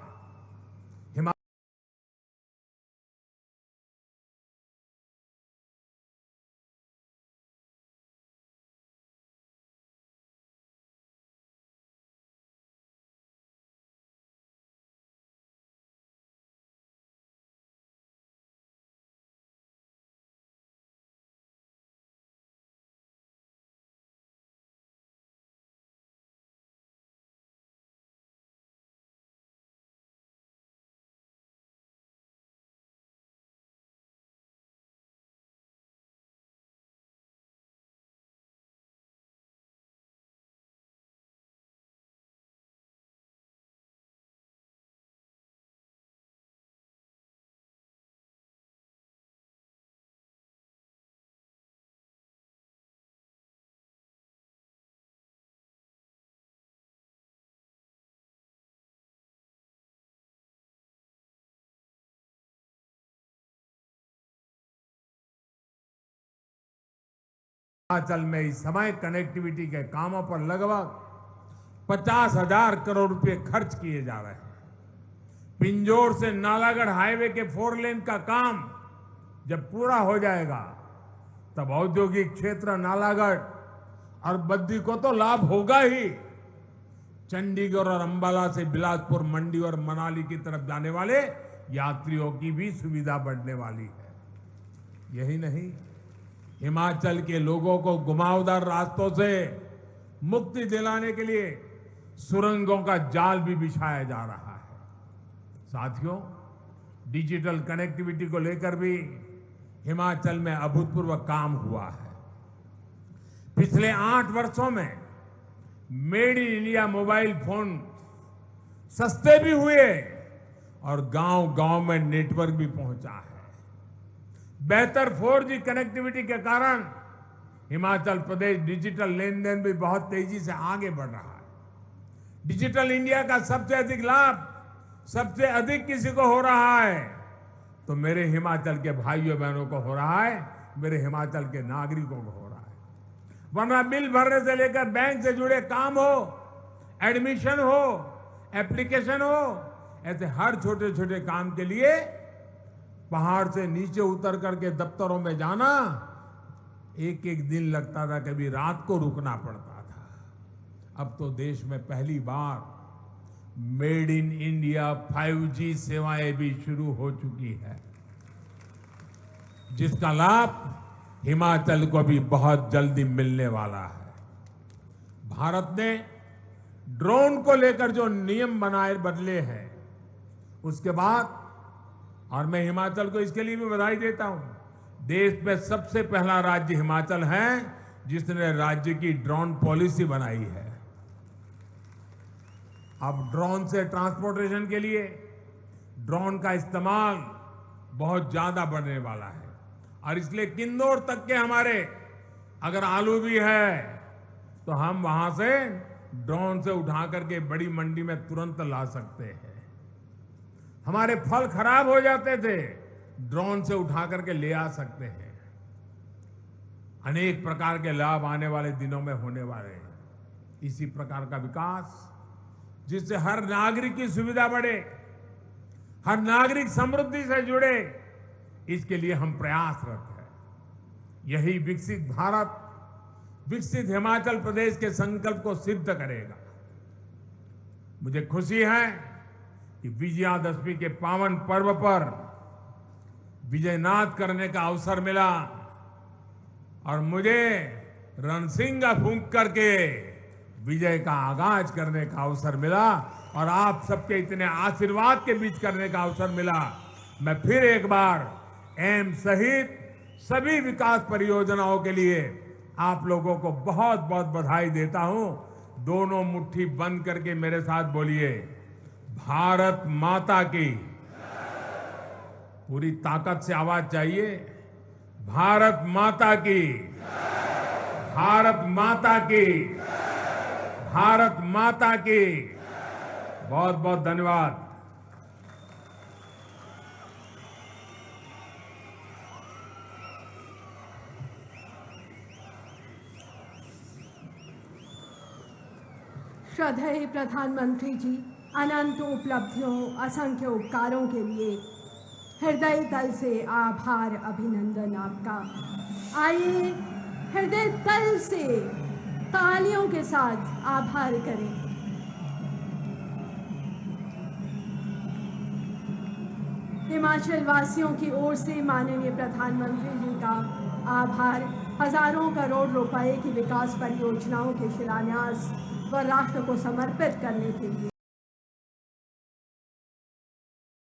हिमाचल में इस समय कनेक्टिविटी के कामों पर लगभग 50,000 करोड़ रुपए खर्च किए जा रहे हैं। पिंजौर से नालागढ़ हाईवे के 4 लेन का काम जब पूरा हो जाएगा तब औद्योगिक क्षेत्र नालागढ़ और बद्दी को तो लाभ होगा ही, चंडीगढ़ और अंबाला से बिलासपुर, मंडी और मनाली की तरफ जाने वाले यात्रियों की भी सुविधा बढ़ने वाली है। यही नहीं, हिमाचल के लोगों को घुमावदार रास्तों से मुक्ति दिलाने के लिए सुरंगों का जाल भी बिछाया जा रहा है। साथियों, डिजिटल कनेक्टिविटी को लेकर भी हिमाचल में अभूतपूर्व काम हुआ है। पिछले 8 वर्षों में made in India mobile phone सस्ते भी हुए और गांव-गांव में नेटवर्क भी पहुंचा है। बेहतर 4G कनेक्टिविटी के कारण हिमाचल प्रदेश डिजिटल लेन देन भी बहुत तेजी से आगे बढ़ रहा है। डिजिटल इंडिया का सबसे अधिक लाभ सबसे अधिक किसी को हो रहा है तो मेरे हिमाचल के भाइयों बहनों को हो रहा है, मेरे हिमाचल के नागरिकों को हो रहा है। वरना बिल भरने से लेकर बैंक से जुड़े काम हो, एडमिशन हो, एप्लीकेशन हो, ऐसे हर छोटे छोटे काम के लिए पहाड़ से नीचे उतर करके दफ्तरों में जाना एक एक दिन लगता था, कभी रात को रुकना पड़ता था। अब तो देश में पहली बार मेड इन इंडिया 5G सेवाएं भी शुरू हो चुकी है, जिसका लाभ हिमाचल को भी बहुत जल्दी मिलने वाला है। भारत ने ड्रोन को लेकर जो नियम बनाए बदले हैं, उसके बाद, और मैं हिमाचल को इसके लिए भी बधाई देता हूं, देश में सबसे पहला राज्य हिमाचल है जिसने राज्य की ड्रोन पॉलिसी बनाई है। अब ड्रोन से ट्रांसपोर्टेशन के लिए ड्रोन का इस्तेमाल बहुत ज्यादा बढ़ने वाला है, और इसलिए किन्नौर तक के हमारे अगर आलू भी है तो हम वहां से ड्रोन से उठा करके बड़ी मंडी में तुरंत ला सकते हैं। हमारे फल खराब हो जाते थे, ड्रोन से उठा करके ले आ सकते हैं। अनेक प्रकार के लाभ आने वाले दिनों में होने वाले हैं। इसी प्रकार का विकास जिससे हर नागरिक की सुविधा बढ़े, हर नागरिक समृद्धि से जुड़े, इसके लिए हम प्रयासरत हैं। यही विकसित भारत, विकसित हिमाचल प्रदेश के संकल्प को सिद्ध करेगा। मुझे खुशी है कि विजयादशमी के पावन पर्व पर विजयनाद करने का अवसर मिला और मुझे रणसिंगा फूंक करके विजय का आगाज करने का अवसर मिला और आप सबके इतने आशीर्वाद के बीच करने का अवसर मिला। मैं फिर एक बार एम्स सहित सभी विकास परियोजनाओं के लिए आप लोगों को बहुत बहुत बधाई देता हूं। दोनों मुट्ठी बंद करके मेरे साथ बोलिए, भारत माता की। पूरी ताकत से आवाज चाहिए, भारत माता की, भारत माता की, भारत माता की। बहुत बहुत धन्यवाद। श्रद्धेय प्रधानमंत्री जी, अनंत उपलब्धियों, असंख्य उपकारों के लिए हृदय तल से आभार, अभिनंदन आपका। आइए हृदय तल से तालियों के साथ आभार करें। हिमाचल वासियों की ओर से माननीय प्रधानमंत्री जी का आभार। हजारों करोड़ रुपए की विकास परियोजनाओं के शिलान्यास व राष्ट्र को समर्पित करने के लिए